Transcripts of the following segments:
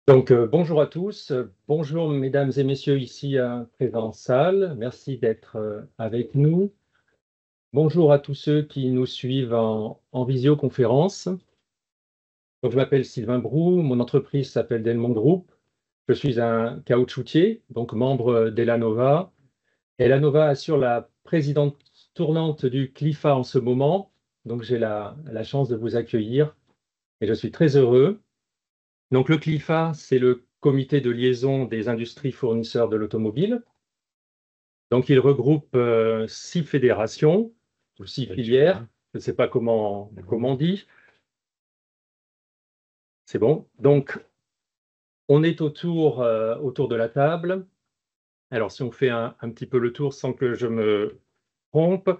Bonjour à tous, bonjour mesdames et messieurs ici présents en salle, merci d'être avec nous. Bonjour à tous ceux qui nous suivent en visioconférence. Je m'appelle Sylvain Brou, mon entreprise s'appelle Delmont Group. Je suis un caoutchoutier, donc membre d'Elanova. Elanova assure la présidente tournante du CLIFA en ce moment, donc j'ai la chance de vous accueillir et je suis très heureux. Donc le CLIFA, c'est le comité de liaison des industries fournisseurs de l'automobile. Donc il regroupe 6 fédérations, ou 6 filières, je ne sais pas comment on dit. C'est bon. Donc on est autour de la table. Alors si on fait un petit peu le tour sans que je me trompe.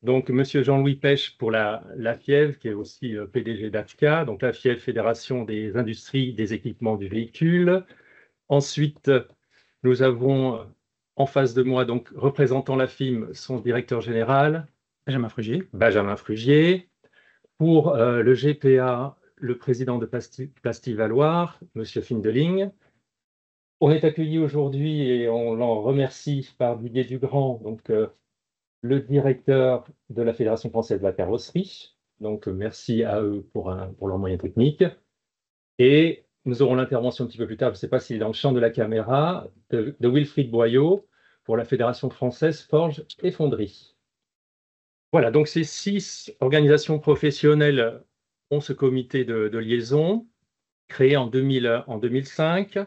Donc Monsieur Jean-Louis Pêche pour la FIEV, qui est aussi PDG d'AFCA, donc la FIEV, Fédération des industries des équipements du véhicule. Ensuite, nous avons en face de moi, donc représentant la FIM, son directeur général, Benjamin Frugier. Pour le GPA, le président de Plastivaloir, M. Findeling. On est accueilli aujourd'hui et on l'en remercie par Didier Dugrand, donc le directeur de la Fédération française de la carrosserie. Donc merci à eux pour leurs moyens techniques. Et nous aurons l'intervention un petit peu plus tard, je ne sais pas s'il est dans le champ de la caméra, de Wilfried Boyot pour la Fédération française Forge et Fonderie. Voilà, donc ces 6 organisations professionnelles ont ce comité de liaison créé en 2005.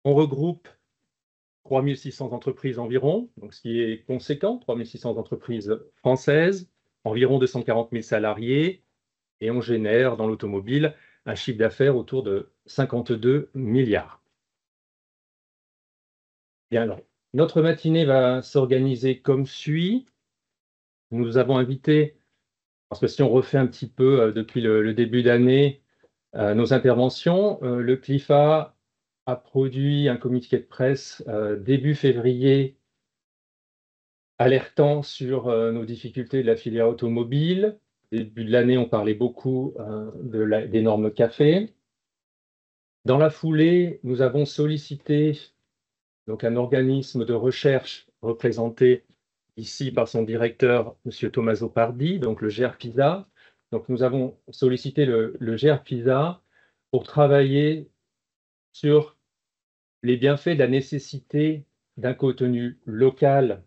On regroupe 3600 entreprises environ, donc ce qui est conséquent, 3600 entreprises françaises, environ 240 000 salariés, et on génère dans l'automobile un chiffre d'affaires autour de 52 milliards. Bien, alors, notre matinée va s'organiser comme suit. Nous avons invité, parce que si on refait un petit peu depuis le début d'année nos interventions, le CLIFA a produit un communiqué de presse début février alertant sur nos difficultés de la filière automobile. Début de l'année, on parlait beaucoup des normes CAFE. Dans la foulée, nous avons sollicité donc, un organisme de recherche représenté ici par son directeur, M. Tommaso Pardi, donc le GRPISA. Donc nous avons sollicité le GRPISA pour travailler sur les bienfaits de la nécessité d'un contenu local,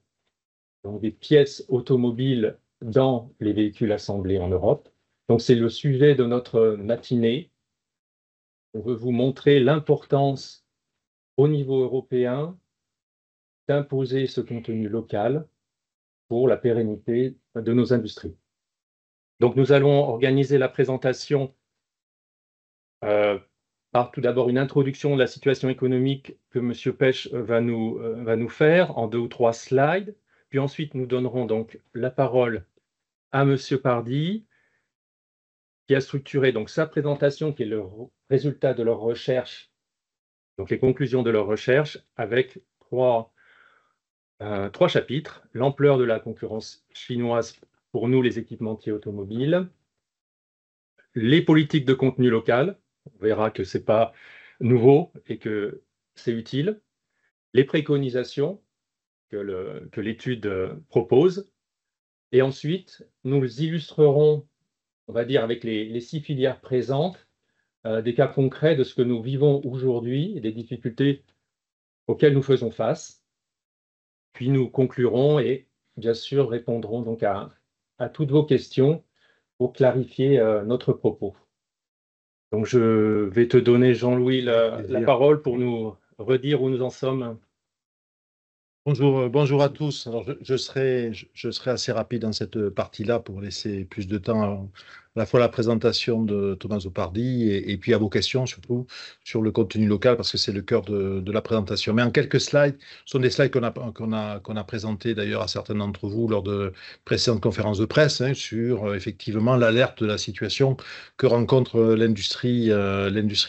donc des pièces automobiles dans les véhicules assemblés en Europe. Donc c'est le sujet de notre matinée. On veut vous montrer l'importance au niveau européen d'imposer ce contenu local pour la pérennité de nos industries. Donc nous allons organiser la présentation par tout d'abord une introduction de la situation économique que M. Pêche va nous faire en 2 ou 3 slides. Puis ensuite, nous donnerons donc la parole à M. Pardi, qui a structuré donc sa présentation, qui est le résultat de leur recherche, donc les conclusions de leur recherche, avec 3 chapitres. L'ampleur de la concurrence chinoise pour nous, les équipementiers automobiles, les politiques de contenu local, on verra que ce n'est pas nouveau et que c'est utile, les préconisations que l'étude propose, et ensuite, nous illustrerons, on va dire, avec les 6 filières présentes, des cas concrets de ce que nous vivons aujourd'hui et des difficultés auxquelles nous faisons face. Puis nous conclurons et, bien sûr, répondrons donc à toutes vos questions pour clarifier notre propos. Donc, je vais te donner, Jean-Louis, la parole pour nous redire où nous en sommes. Bonjour à tous. Alors, je serai assez rapide dans cette partie-là pour laisser plus de temps à la fois à la présentation de Tommaso Pardi et puis à vos questions, surtout sur le contenu local, parce que c'est le cœur de la présentation. Mais en quelques slides, ce sont des slides qu'on a présentés d'ailleurs à certains d'entre vous lors de précédentes conférences de presse sur effectivement l'alerte de la situation que rencontre l'industrie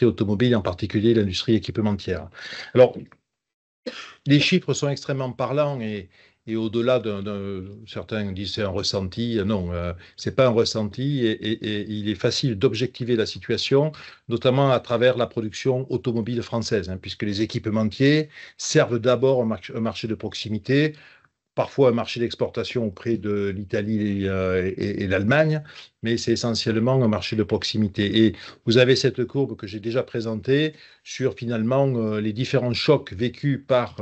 automobile, en particulier l'industrie équipementière. Alors, les chiffres sont extrêmement parlants et Et au-delà certains disent c'est un ressenti, non, c'est pas un ressenti et il est facile d'objectiver la situation, notamment à travers la production automobile française, hein, puisque les équipementiers servent d'abord un marché de proximité, parfois un marché d'exportation auprès de l'Italie et l'Allemagne, mais c'est essentiellement un marché de proximité. Et vous avez cette courbe que j'ai déjà présentée sur finalement les différents chocs vécus par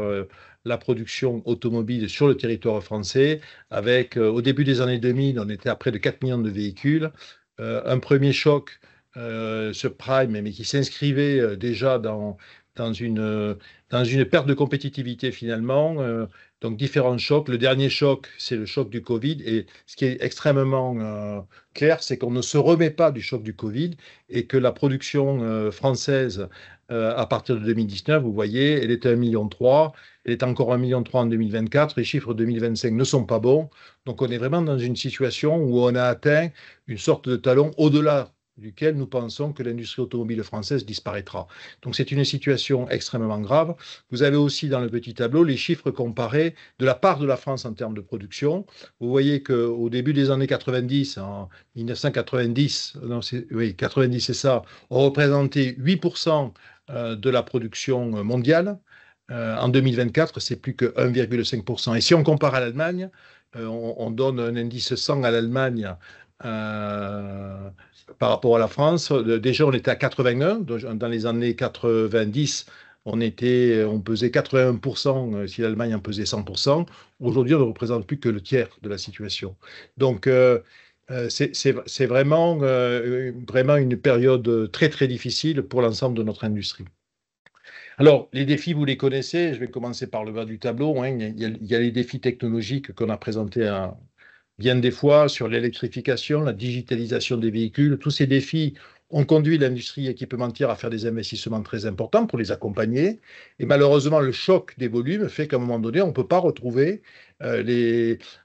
la production automobile sur le territoire français, avec au début des années 2000, on était à près de 4 millions de véhicules. Un premier choc, ce prime, mais qui s'inscrivait déjà dans dans une perte de compétitivité finalement. Donc, différents chocs. Le dernier choc, c'est le choc du Covid. Et ce qui est extrêmement clair, c'est qu'on ne se remet pas du choc du Covid et que la production française, à partir de 2019, vous voyez, elle était 1,3 million. Elle est encore 1,3 million en 2024. Les chiffres 2025 ne sont pas bons. Donc, on est vraiment dans une situation où on a atteint une sorte de talon au-delà duquel nous pensons que l'industrie automobile française disparaîtra. Donc, c'est une situation extrêmement grave. Vous avez aussi dans le petit tableau les chiffres comparés de la part de la France en termes de production. Vous voyez qu'au début des années 90, en 1990, non, oui, 90 c'est ça, on représentait 8% de la production mondiale. En 2024, c'est plus que 1,5%. Et si on compare à l'Allemagne, on donne un indice 100 à l'Allemagne euh, par rapport à la France. Déjà, on était à 81. Dans les années 90, on pesait 81% si l'Allemagne en pesait 100%. Aujourd'hui, on ne représente plus que le tiers de la situation. Donc, c'est vraiment, vraiment une période très, très difficile pour l'ensemble de notre industrie. Alors, les défis, vous les connaissez. Je vais commencer par le bas du tableau, hein. Il y a les défis technologiques qu'on a présentés bien des fois sur l'électrification, la digitalisation des véhicules. Tous ces défis ont conduit l'industrie équipementière à faire des investissements très importants pour les accompagner. Et malheureusement, le choc des volumes fait qu'à un moment donné, on ne peut pas retrouver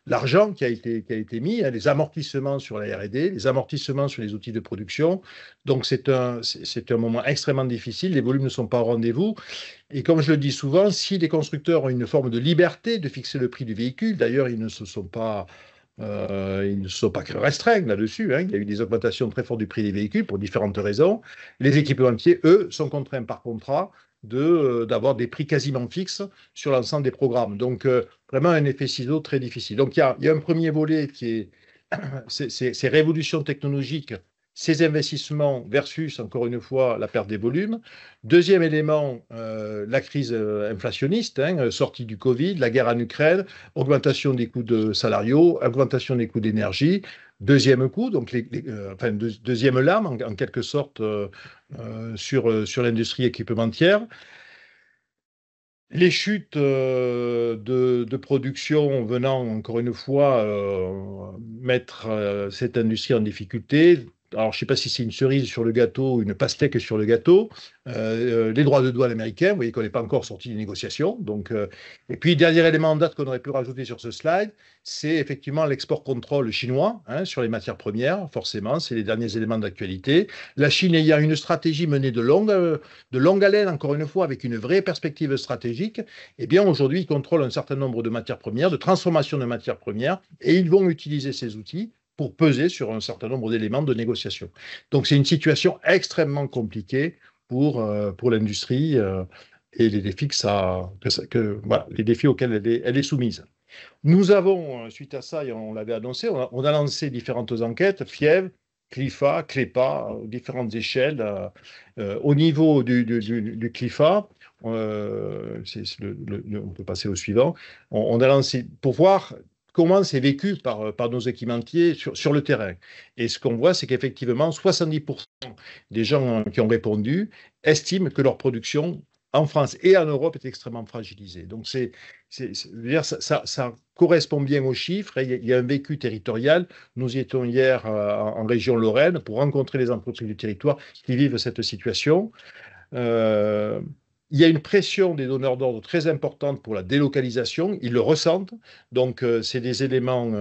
l'argent qui a été mis, hein, les amortissements sur la R&D, les amortissements sur les outils de production. Donc, c'est un moment extrêmement difficile. Les volumes ne sont pas au rendez-vous. Et comme je le dis souvent, si les constructeurs ont une forme de liberté de fixer le prix du véhicule, d'ailleurs, ils ne se sont pas que restreints là-dessus, hein. Il y a eu des augmentations très fortes du prix des véhicules pour différentes raisons. Les équipementiers, eux, sont contraints par contrat d'avoir des prix quasiment fixes sur l'ensemble des programmes. Donc, vraiment un effet ciseau très difficile. Donc, il y a un premier volet qui est ces révolutions technologiques, ces investissements versus, encore une fois, la perte des volumes. Deuxième élément, la crise inflationniste, hein, sortie du Covid, la guerre en Ukraine, augmentation des coûts de salariaux, augmentation des coûts d'énergie. Deuxième coup, donc deuxième lame, en quelque sorte, sur l'industrie équipementière. Les chutes de production venant, encore une fois, mettre cette industrie en difficulté. Alors, je ne sais pas si c'est une cerise sur le gâteau ou une pastèque sur le gâteau. Les droits de douane américains, vous voyez qu'on n'est pas encore sorti des négociations. Donc, et puis, dernier élément en date qu'on aurait pu rajouter sur ce slide, c'est effectivement l'export contrôle chinois, hein, sur les matières premières. Forcément, c'est les derniers éléments d'actualité. La Chine ayant une stratégie menée de longue haleine, encore une fois, avec une vraie perspective stratégique, eh bien aujourd'hui, ils contrôlent un certain nombre de matières premières, de transformation de matières premières, et ils vont utiliser ces outils pour peser sur un certain nombre d'éléments de négociation. Donc c'est une situation extrêmement compliquée pour l'industrie et les défis voilà, les défis auxquels elle est soumise. Nous avons, suite à ça, et on l'avait annoncé, on a lancé différentes enquêtes, FIEV, CLIFA, CLEPA, différentes échelles. Au niveau du CLIFA, on peut passer au suivant, on a lancé pour voir comment c'est vécu par nos équipementiers sur le terrain. Et ce qu'on voit, c'est qu'effectivement, 70% des gens qui ont répondu estiment que leur production en France et en Europe est extrêmement fragilisée. Donc, ça correspond bien aux chiffres. Il y a un vécu territorial. Nous y étions hier en région Lorraine pour rencontrer les entreprises du territoire qui vivent cette situation. Il y a une pression des donneurs d'ordre très importante pour la délocalisation. Ils le ressentent. Donc, c'est des éléments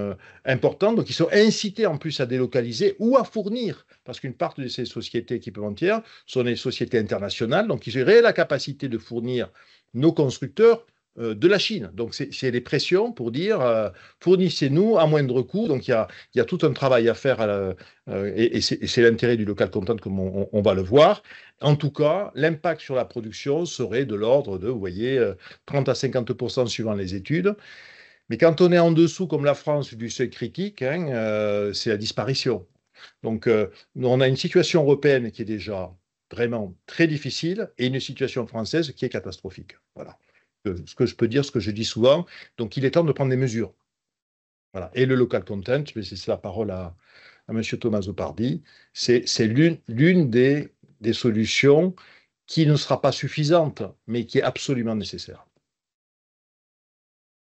importants. Donc, ils sont incités en plus à délocaliser ou à fournir, parce qu'une part de ces sociétés équipementières sont des sociétés internationales. Donc, ils auraient la capacité de fournir nos constructeurs de la Chine. Donc, c'est les pressions pour dire fournissez-nous à moindre coût. Donc, il y a tout un travail à faire et c'est l'intérêt du local content comme on va le voir. En tout cas, l'impact sur la production serait de l'ordre de, vous voyez, 30 à 50% suivant les études. Mais quand on est en dessous, comme la France, du seuil critique, hein, c'est la disparition. Donc, on a une situation européenne qui est déjà vraiment très difficile et une situation française qui est catastrophique. Voilà. Ce que je peux dire, ce que je dis souvent. Donc, il est temps de prendre des mesures. Voilà. Et le local content, je vais laisser la parole à M. Tommaso Pardi, c'est l'une des solutions qui ne sera pas suffisante, mais qui est absolument nécessaire.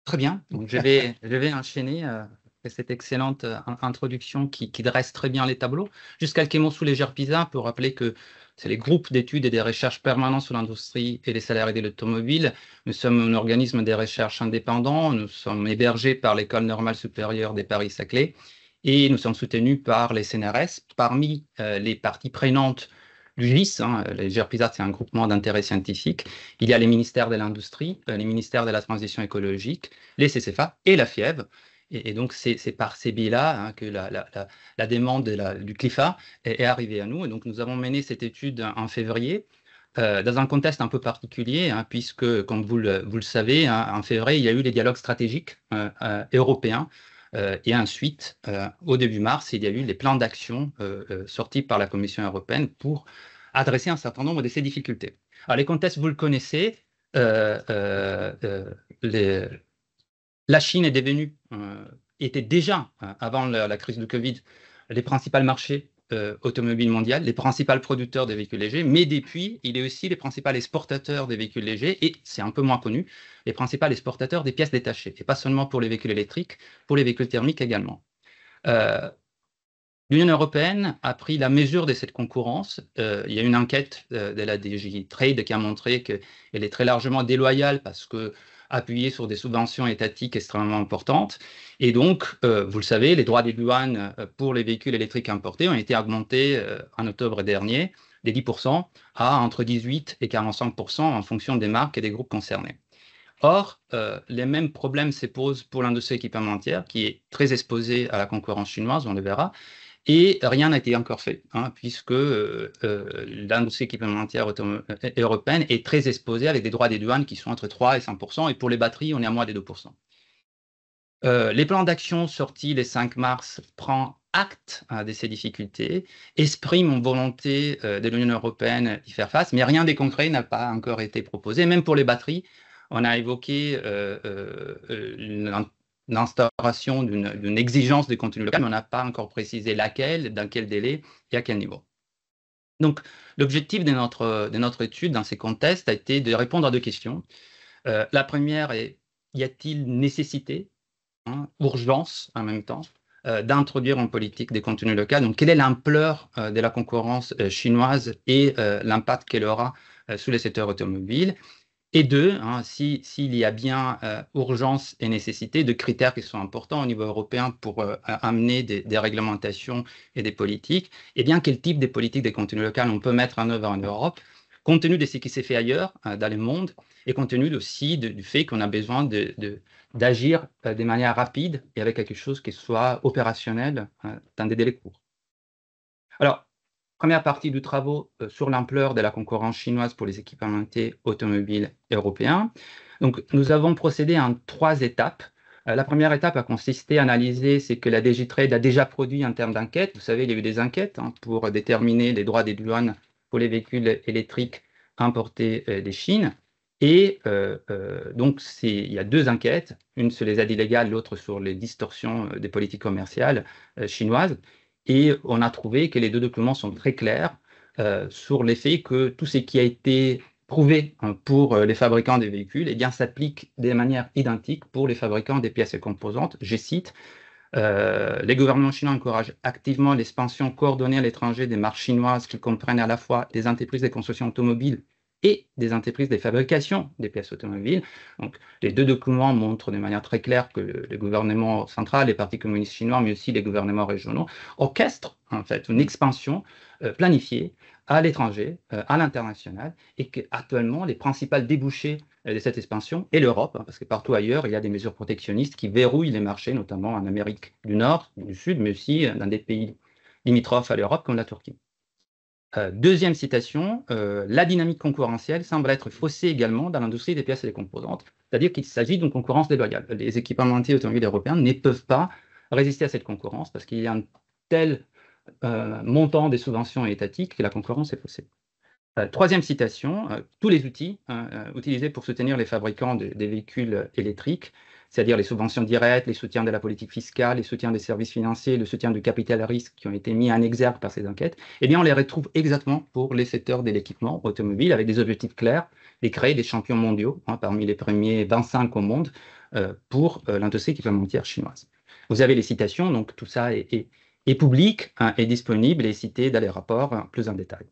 Très bien, donc je vais enchaîner après cette excellente introduction qui dresse très bien les tableaux. Jusqu'à sous les GERPISA, pour rappeler que c'est les groupes d'études et des recherches permanents sur l'industrie et les salariés de l'automobile. Nous sommes un organisme de recherche indépendant, nous sommes hébergés par l'École normale supérieure des Paris-Saclay et nous sommes soutenus par les CNRS. Parmi les parties prenantes du GIS, les GERPISA, c'est un groupement d'intérêt scientifique. Il y a les ministères de l'Industrie, les ministères de la Transition écologique, les CCFA et la FIEV. Et donc, c'est par ces biais-là que la demande du CLIFA est arrivée à nous. Et donc, nous avons mené cette étude en février, dans un contexte un peu particulier, puisque, comme vous le savez, en février, il y a eu les dialogues stratégiques européens. Et ensuite, au début mars, il y a eu les plans d'action sortis par la Commission européenne pour adresser un certain nombre de ces difficultés. Alors, les contextes, vous le connaissez, la Chine est devenue, était déjà, avant la crise du Covid, les principaux marchés automobiles mondiaux, les principaux producteurs de véhicules légers, mais depuis, il est aussi les principaux exportateurs des véhicules légers, et c'est un peu moins connu, les principaux exportateurs des pièces détachées, et pas seulement pour les véhicules électriques, pour les véhicules thermiques également. L'Union européenne a pris la mesure de cette concurrence. Il y a une enquête de la DG Trade qui a montré qu'elle est très largement déloyale parce que appuyée sur des subventions étatiques extrêmement importantes. Et donc, vous le savez, les droits des douanes pour les véhicules électriques importés ont été augmentés en octobre dernier des 10% à entre 18 et 45% en fonction des marques et des groupes concernés. Or, les mêmes problèmes se posent pour l'industrie équipementière qui est très exposée à la concurrence chinoise, on le verra. Et rien n'a été encore fait, puisque l'industrie équipementière européenne est très exposée avec des droits des douanes qui sont entre 3 et 5%, et pour les batteries, on est à moins de 2%. Les plans d'action sortis le 5 mars prennent acte de ces difficultés, expriment une volonté de l'Union européenne d'y faire face, mais rien de concret n'a pas encore été proposé. Même pour les batteries, on a évoqué l'instauration d'une exigence de contenu local, mais on n'a pas encore précisé laquelle, dans quel délai et à quel niveau. Donc, l'objectif de notre étude dans ces contextes a été de répondre à deux questions. La première est, y a-t-il nécessité, urgence en même temps, d'introduire une politique des contenus locaux? Donc, quelle est l'ampleur de la concurrence chinoise et l'impact qu'elle aura sur le secteur automobile? Et deux, s'il y a bien urgence et nécessité de critères qui sont importants au niveau européen pour amener des réglementations et des politiques, eh bien, quel type de politique des contenus locaux on peut mettre en œuvre en Europe, compte tenu de ce qui s'est fait ailleurs dans le monde, et compte tenu aussi du fait qu'on a besoin d'agir de manière rapide et avec quelque chose qui soit opérationnel dans des délais courts. Alors, première partie du travail sur l'ampleur de la concurrence chinoise pour les équipementiers automobiles européens. Donc, nous avons procédé en 3 étapes. La première étape a consisté à analyser ce que la DG Trade a déjà produit en termes d'enquête. Vous savez, il y a eu des enquêtes pour déterminer les droits des douanes pour les véhicules électriques importés de Chine. Et donc, il y a 2 enquêtes, une sur les aides illégales, l'autre sur les distorsions des politiques commerciales chinoises. Et on a trouvé que les 2 documents sont très clairs sur l'effet que tout ce qui a été prouvé pour les fabricants des véhicules s'applique de manière identique pour les fabricants des pièces et composantes. Je cite, les gouvernements chinois encouragent activement l'expansion coordonnée à l'étranger des marques chinoises qui comprennent à la fois des entreprises de construction automobile et des entreprises de fabrication des pièces automobiles. Donc, les 2 documents montrent de manière très claire que le gouvernement central, les partis communistes chinois, mais aussi les gouvernements régionaux, orchestrent en fait une expansion planifiée à l'étranger, à l'international, et qu'actuellement, les principaux débouchés de cette expansion, et l'Europe, parce que partout ailleurs, il y a des mesures protectionnistes qui verrouillent les marchés, notamment en Amérique du Nord, du Sud, mais aussi dans des pays limitrophes à l'Europe, comme la Turquie. Deuxième citation, la dynamique concurrentielle semble être faussée également dans l'industrie des pièces et des composantes, c'est-à-dire qu'il s'agit d'une concurrence déloyale. Les équipementiers automobiles européens ne peuvent pas résister à cette concurrence parce qu'il y a un tel montant des subventions étatiques que la concurrence est faussée. Troisième citation, tous les outils utilisés pour soutenir les fabricants des véhicules électriques, c'est-à-dire les subventions directes, les soutiens de la politique fiscale, les soutiens des services financiers, le soutien du capital à risque qui ont été mis en exergue par ces enquêtes, eh bien on les retrouve exactement pour les secteurs de l'équipement automobile avec des objectifs clairs, de créer des champions mondiaux, parmi les premiers 25 au monde, pour l'industrie équipementière chinoise. Vous avez les citations, donc tout ça est public, est disponible et cité dans les rapports plus en détail.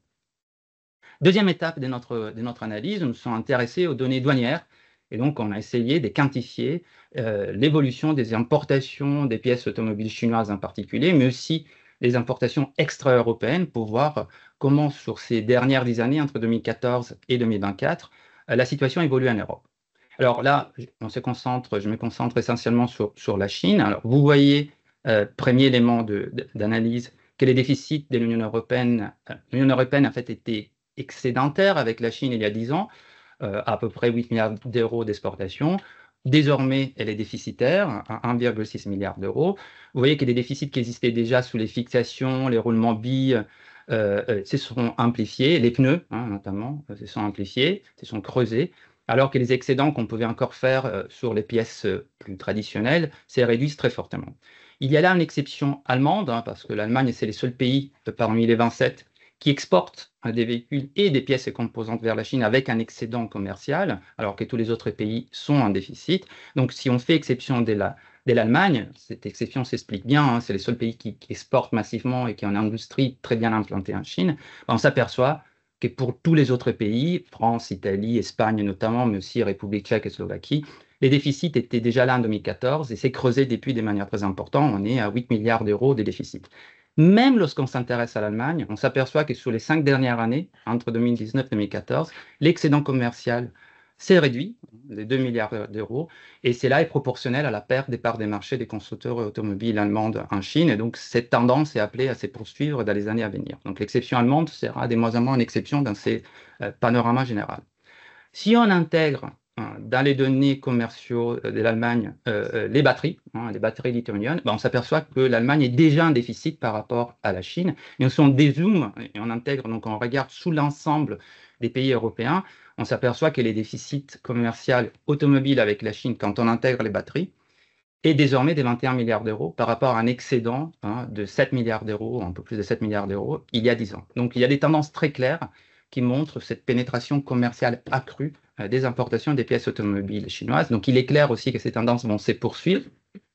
Deuxième étape de notre analyse, nous nous sommes intéressés aux données douanières et donc on a essayé de quantifier l'évolution des importations des pièces automobiles chinoises en particulier, mais aussi les importations extra-européennes pour voir comment sur ces dernières 10 années, entre 2014 et 2024, la situation évolue en Europe. Alors là, je me concentre essentiellement sur la Chine. Alors vous voyez, premier élément d'analyse, que les déficits de l'Union européenne en fait étaient excédentaire avec la Chine il y a 10 ans, à peu près 8 milliards d'euros d'exportation. Désormais, elle est déficitaire, à 1,6 milliard d'euros. Vous voyez que les déficits qui existaient déjà sous les fixations, les roulements billes, se sont amplifiés, les pneus notamment, se sont amplifiés, se sont creusés, alors que les excédents qu'on pouvait encore faire sur les pièces plus traditionnelles s'est réduit très fortement. Il y a là une exception allemande, parce que l'Allemagne, c'est les seuls pays parmi les 27 qui exportent des véhicules et des pièces et composantes vers la Chine avec un excédent commercial, alors que tous les autres pays sont en déficit. Donc, si on fait exception de l'Allemagne, cette exception s'explique bien, c'est les seuls pays qui exportent massivement et qui ont une industrie très bien implantée en Chine, on s'aperçoit que pour tous les autres pays, France, Italie, Espagne notamment, mais aussi République tchèque et Slovaquie, les déficits étaient déjà là en 2014 et s'est creusé depuis de manière très importante. On est à 8 milliards d'euros de déficit. Même lorsqu'on s'intéresse à l'Allemagne, on s'aperçoit que sur les 5 dernières années, entre 2019 et 2014, l'excédent commercial s'est réduit de 2 milliards d'euros, et cela est proportionnel à la perte des parts des marchés des constructeurs automobiles allemands en Chine, et donc cette tendance est appelée à se poursuivre dans les années à venir. Donc l'exception allemande sera de moins en moins une exception dans ces panoramas généraux. Si on intègre dans les données commerciaux de l'Allemagne les batteries lithium-ion, on s'aperçoit que l'Allemagne est déjà en déficit par rapport à la Chine. Et si on dézoome et on intègre, donc on regarde sous l'ensemble des pays européens, on s'aperçoit que les déficits commerciaux automobiles avec la Chine, quand on intègre les batteries, est désormais de 21 milliards d'euros par rapport à un excédent de 7 milliards d'euros, un peu plus de 7 milliards d'euros, il y a 10 ans. Donc il y a des tendances très claires qui montrent cette pénétration commerciale accrue des importations des pièces automobiles chinoises. Donc il est clair aussi que ces tendances vont se poursuivre,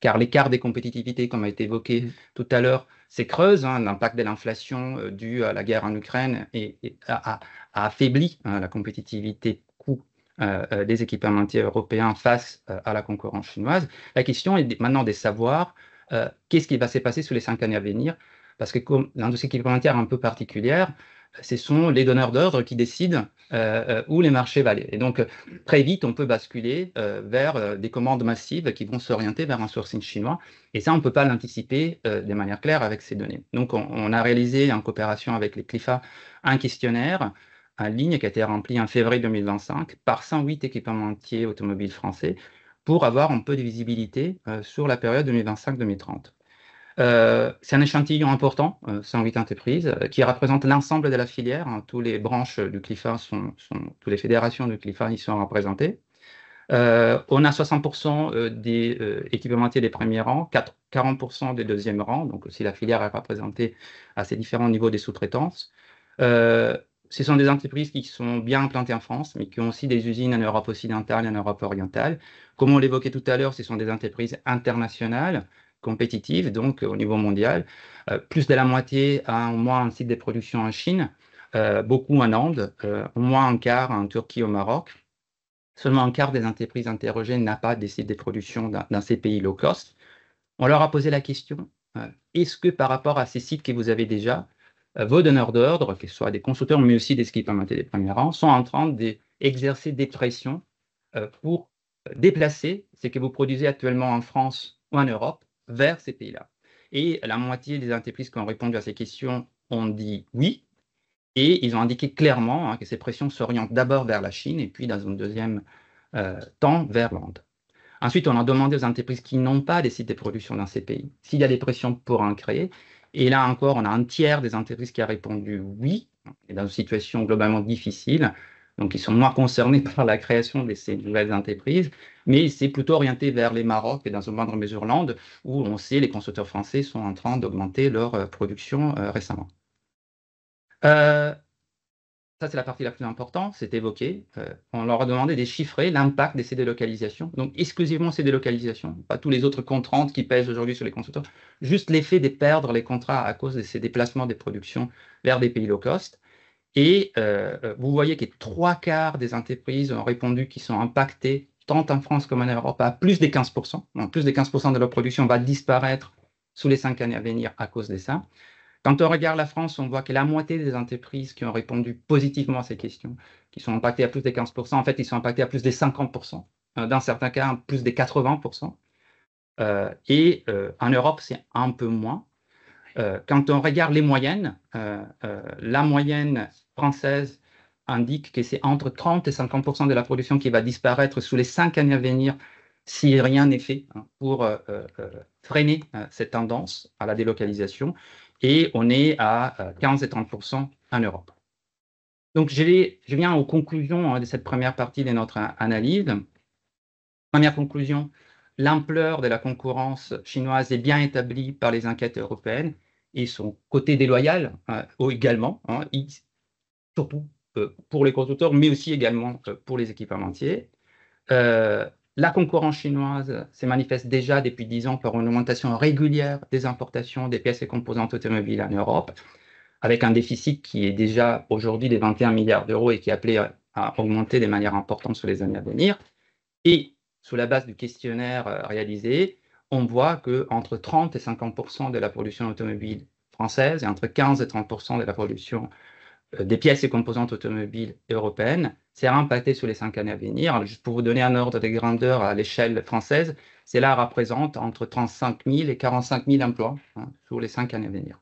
car l'écart des compétitivités, comme a été évoqué tout à l'heure, se creuse. L'impact de l'inflation due à la guerre en Ukraine a affaibli la compétitivité coût des équipementiers européens face à la concurrence chinoise. La question est maintenant de savoir qu'est-ce qui va se passer sur les 5 années à venir, parce que comme l'industrie équipementière est un peu particulière, ce sont les donneurs d'ordre qui décident où les marchés vont aller. Et donc, très vite, on peut basculer vers des commandes massives qui vont s'orienter vers un sourcing chinois. Et ça, on ne peut pas l'anticiper de manière claire avec ces données. Donc, on a réalisé en coopération avec les CLIFA un questionnaire en ligne qui a été rempli en février 2025 par 108 équipementiers automobiles français pour avoir un peu de visibilité sur la période 2025-2030. C'est un échantillon important, 108 entreprises, qui représente l'ensemble de la filière. Toutes les branches du CLIFA, toutes les fédérations du CLIFA y sont représentées. On a 60% des équipementiers des premiers rangs, 40% des deuxièmes rangs, donc aussi la filière est représentée à ces différents niveaux des sous-traitances. Ce sont des entreprises qui sont bien implantées en France, mais qui ont aussi des usines en Europe occidentale et en Europe orientale. Comme on l'évoquait tout à l'heure, ce sont des entreprises internationales, compétitives, donc au niveau mondial. Plus de la moitié a au moins un site de production en Chine, beaucoup en Inde, au moins un quart en Turquie, au Maroc. Seulement un quart des entreprises interrogées n'a pas de site de production dans ces pays low cost. On leur a posé la question, est-ce que par rapport à ces sites que vous avez déjà, vos donneurs d'ordre, que ce soit des constructeurs, mais aussi des équipementiers des premiers rangs, sont en train d'exercer des pressions pour déplacer ce que vous produisez actuellement en France ou en Europe vers ces pays-là. Et la moitié des entreprises qui ont répondu à ces questions ont dit oui, et ils ont indiqué clairement que ces pressions s'orientent d'abord vers la Chine et puis dans un deuxième temps vers l'Inde. Ensuite, on a demandé aux entreprises qui n'ont pas des sites de production dans ces pays s'il y a des pressions pour en créer. Et là encore, on a un tiers des entreprises qui a répondu oui, et dans une situation globalement difficile. Donc, ils sont moins concernés par la création de ces nouvelles entreprises, mais c'est plutôt orienté vers les Maroc et dans une moindre mesure l'Inde, où on sait les constructeurs français sont en train d'augmenter leur production récemment. Ça, c'est la partie la plus importante, c'est évoqué. On leur a demandé de chiffrer l'impact de ces délocalisations, donc exclusivement ces délocalisations, pas tous les autres contraintes qui pèsent aujourd'hui sur les constructeurs, juste l'effet de perdre les contrats à cause de ces déplacements des productions vers des pays low cost. Et vous voyez que 3/4 des entreprises ont répondu qu'ils sont impactées, tant en France comme en Europe, à plus de 15%. Donc, plus de 15% de leur production va disparaître sous les 5 années à venir à cause de ça. Quand on regarde la France, on voit que la moitié des entreprises qui ont répondu positivement à ces questions, qui sont impactées à plus de 15%, en fait, ils sont impactés à plus de 50%, dans certains cas, plus de 80%. En Europe, c'est un peu moins. Quand on regarde les moyennes, la moyenne française indique que c'est entre 30 et 50% de la production qui va disparaître sous les 5 années à venir si rien n'est fait pour freiner cette tendance à la délocalisation. Et on est à 15 et 30% en Europe. Donc, je viens aux conclusions de cette première partie de notre analyse. Première conclusion, l'ampleur de la concurrence chinoise est bien établie par les enquêtes européennes et son côté déloyal également, surtout pour les constructeurs, mais aussi également pour les équipementiers. La concurrence chinoise se manifeste déjà depuis 10 ans par une augmentation régulière des importations des pièces et composantes automobiles en Europe, avec un déficit qui est déjà aujourd'hui de 21 milliards d'euros et qui est appelé à augmenter de manière importante sur les années à venir. Et sur la base du questionnaire réalisé, on voit qu'entre 30 et 50% de la production automobile française et entre 15 et 30% de la production des pièces et composantes automobiles européennes sera impacté sur les 5 années à venir. Alors, juste pour vous donner un ordre de grandeur à l'échelle française, cela représente entre 35 000 et 45 000 emplois sur les 5 années à venir.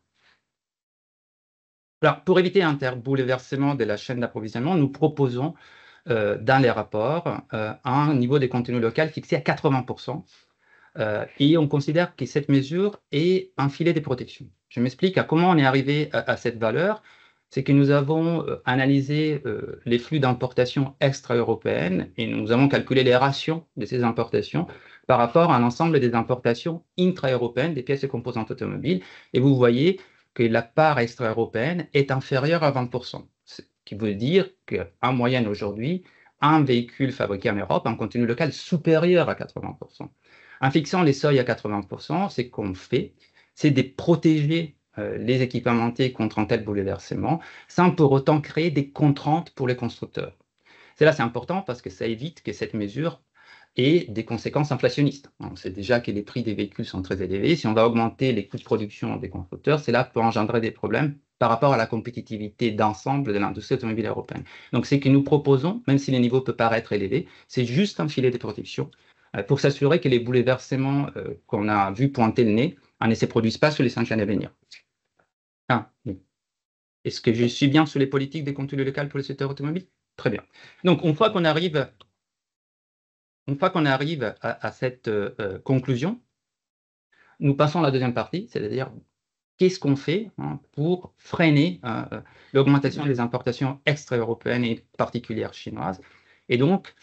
Alors, pour éviter un bouleversement de la chaîne d'approvisionnement, nous proposons dans les rapports un niveau de contenu local fixé à 80%. Et on considère que cette mesure est un filet de protection. Je m'explique à comment on est arrivé à cette valeur. C'est que nous avons analysé les flux d'importation extra-européennes et nous avons calculé les rations de ces importations par rapport à l'ensemble des importations intra-européennes des pièces et composantes automobiles. Et vous voyez que la part extra-européenne est inférieure à 20%, ce qui veut dire qu'en moyenne aujourd'hui, un véhicule fabriqué en Europe a un contenu local supérieur à 80%. En fixant les seuils à 80%, ce qu'on fait, c'est de protéger les équipementiers contre un tel bouleversement, sans pour autant créer des contraintes pour les constructeurs. C'est important parce que ça évite que cette mesure ait des conséquences inflationnistes. On sait déjà que les prix des véhicules sont très élevés. Si on va augmenter les coûts de production des constructeurs, cela peut engendrer des problèmes par rapport à la compétitivité d'ensemble de l'industrie automobile européenne. Donc, ce que nous proposons, même si les niveaux peuvent paraître élevés, c'est juste un filet de protection pour s'assurer que les bouleversements qu'on a vu pointer le nez ne se produisent pas sur les 5 années à venir. Oui. Est-ce que je suis bien sur les politiques des contenus locaux pour le secteur automobile? Très bien. Donc, une fois qu'on arrive à cette conclusion, nous passons à la deuxième partie, c'est-à-dire qu'est-ce qu'on fait pour freiner l'augmentation des importations extra-européennes et particulières chinoises. Et donc,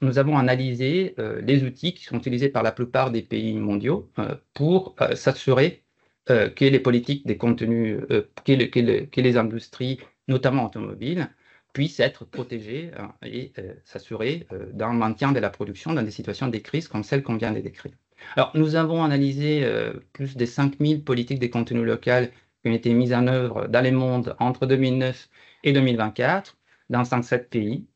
nous avons analysé les outils qui sont utilisés par la plupart des pays mondiaux pour s'assurer que les politiques des contenus, que les industries, notamment automobiles, puissent être protégées et s'assurer d'un maintien de la production dans des situations de crise comme celle qu'on vient de décrire. Alors, nous avons analysé plus de 5000 politiques des contenus locaux qui ont été mises en œuvre dans le monde entre 2009 et 2024 dans 57 pays.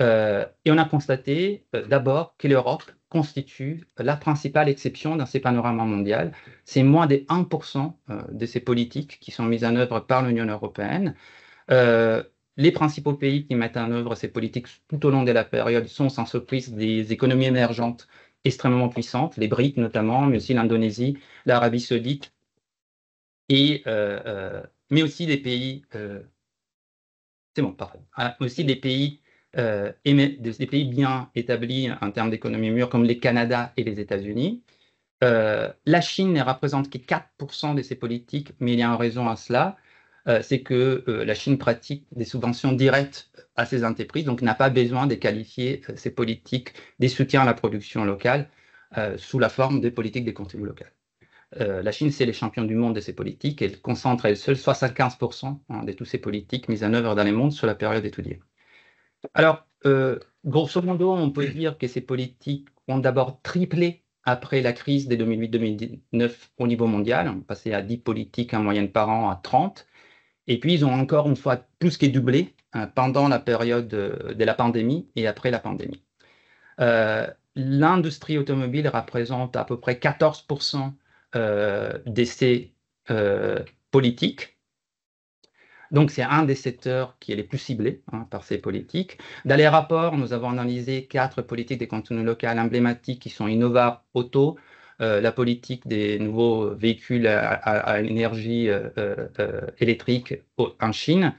Et on a constaté d'abord que l'Europe constitue la principale exception dans ces panoramas mondiaux. C'est moins de 1% de ces politiques qui sont mises en œuvre par l'Union européenne. les principaux pays qui mettent en œuvre ces politiques tout au long de la période sont sans surprise des économies émergentes extrêmement puissantes, les BRICS notamment, mais aussi l'Indonésie, l'Arabie Saoudite, mais aussi des pays, c'est bon, parfait, aussi des pays bien établis en termes d'économie mûre comme les Canada et les États-Unis. La Chine ne représente que 4% de ces politiques, mais il y a une raison à cela, c'est que la Chine pratique des subventions directes à ses entreprises, donc n'a pas besoin de qualifier ces politiques des soutiens à la production locale sous la forme des politiques des contenus locaux. La Chine, c'est les champions du monde de ces politiques. Elle concentre elle seule 75% de toutes ces politiques mises en œuvre dans le monde sur la période étudiée. Alors, grosso modo, on peut dire que ces politiques ont d'abord triplé après la crise de 2008-2009 au niveau mondial. On est passé à 10 politiques en moyenne par an à 30. Et puis, ils ont encore une fois plus que doublé pendant la période de la pandémie et après la pandémie. L'industrie automobile représente à peu près 14% de ces politiques. Donc, c'est un des secteurs qui est les plus ciblés par ces politiques. Dans les rapports, nous avons analysé 4 politiques des contenus locaux emblématiques qui sont Innova Auto, la politique des nouveaux véhicules à énergie électrique en Chine,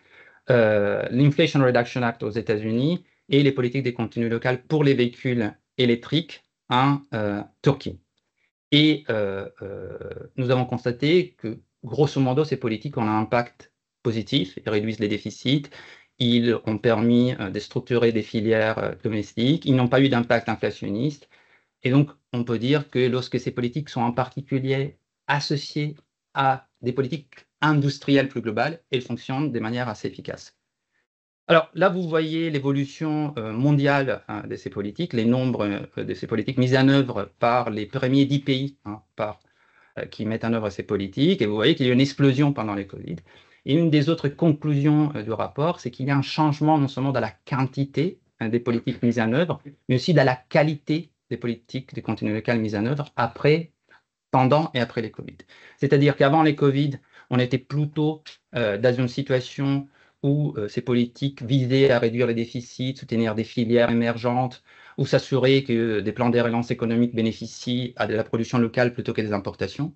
l'Inflation Reduction Act aux États-Unis et les politiques des contenus locaux pour les véhicules électriques en Turquie. Et nous avons constaté que, grosso modo, ces politiques ont un impact positif, ils réduisent les déficits, ils ont permis de structurer des filières domestiques, ils n'ont pas eu d'impact inflationniste. Et donc, on peut dire que lorsque ces politiques sont en particulier associées à des politiques industrielles plus globales, elles fonctionnent de manière assez efficace. Alors là, vous voyez l'évolution mondiale de ces politiques, les nombres de ces politiques mises en œuvre par les premiers 10 pays qui mettent en œuvre ces politiques. Et vous voyez qu'il y a une explosion pendant les Covid. Et une des autres conclusions du rapport, c'est qu'il y a un changement non seulement dans la quantité des politiques mises en œuvre, mais aussi dans la qualité des politiques de contenu local mises en œuvre pendant et après les Covid. C'est-à-dire qu'avant les Covid, on était plutôt dans une situation où ces politiques visaient à réduire les déficits, soutenir des filières émergentes, ou s'assurer que des plans de relance économique bénéficient à de la production locale plutôt que des importations.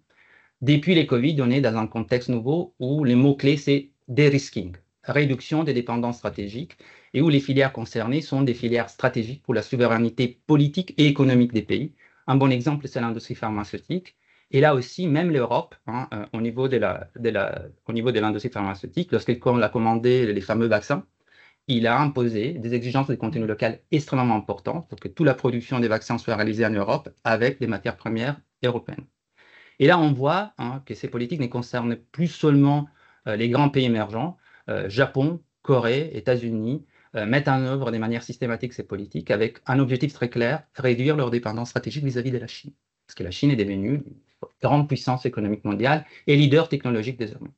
Depuis les Covid, on est dans un contexte nouveau où les mots-clés, c'est de-risking, réduction des dépendances stratégiques, et où les filières concernées sont des filières stratégiques pour la souveraineté politique et économique des pays. Un bon exemple, c'est l'industrie pharmaceutique. Et là aussi, même l'Europe, au niveau de l'industrie pharmaceutique, lorsqu'elle a commandé les fameux vaccins, il a imposé des exigences de contenu local extrêmement importantes pour que toute la production des vaccins soit réalisée en Europe avec des matières premières européennes. Et là, on voit que ces politiques ne concernent plus seulement les grands pays émergents. Japon, Corée, États-Unis mettent en œuvre de manière systématique ces politiques avec un objectif très clair, réduire leur dépendance stratégique vis-à-vis de la Chine. Parce que la Chine est devenue une grande puissance économique mondiale et leader technologique désormais.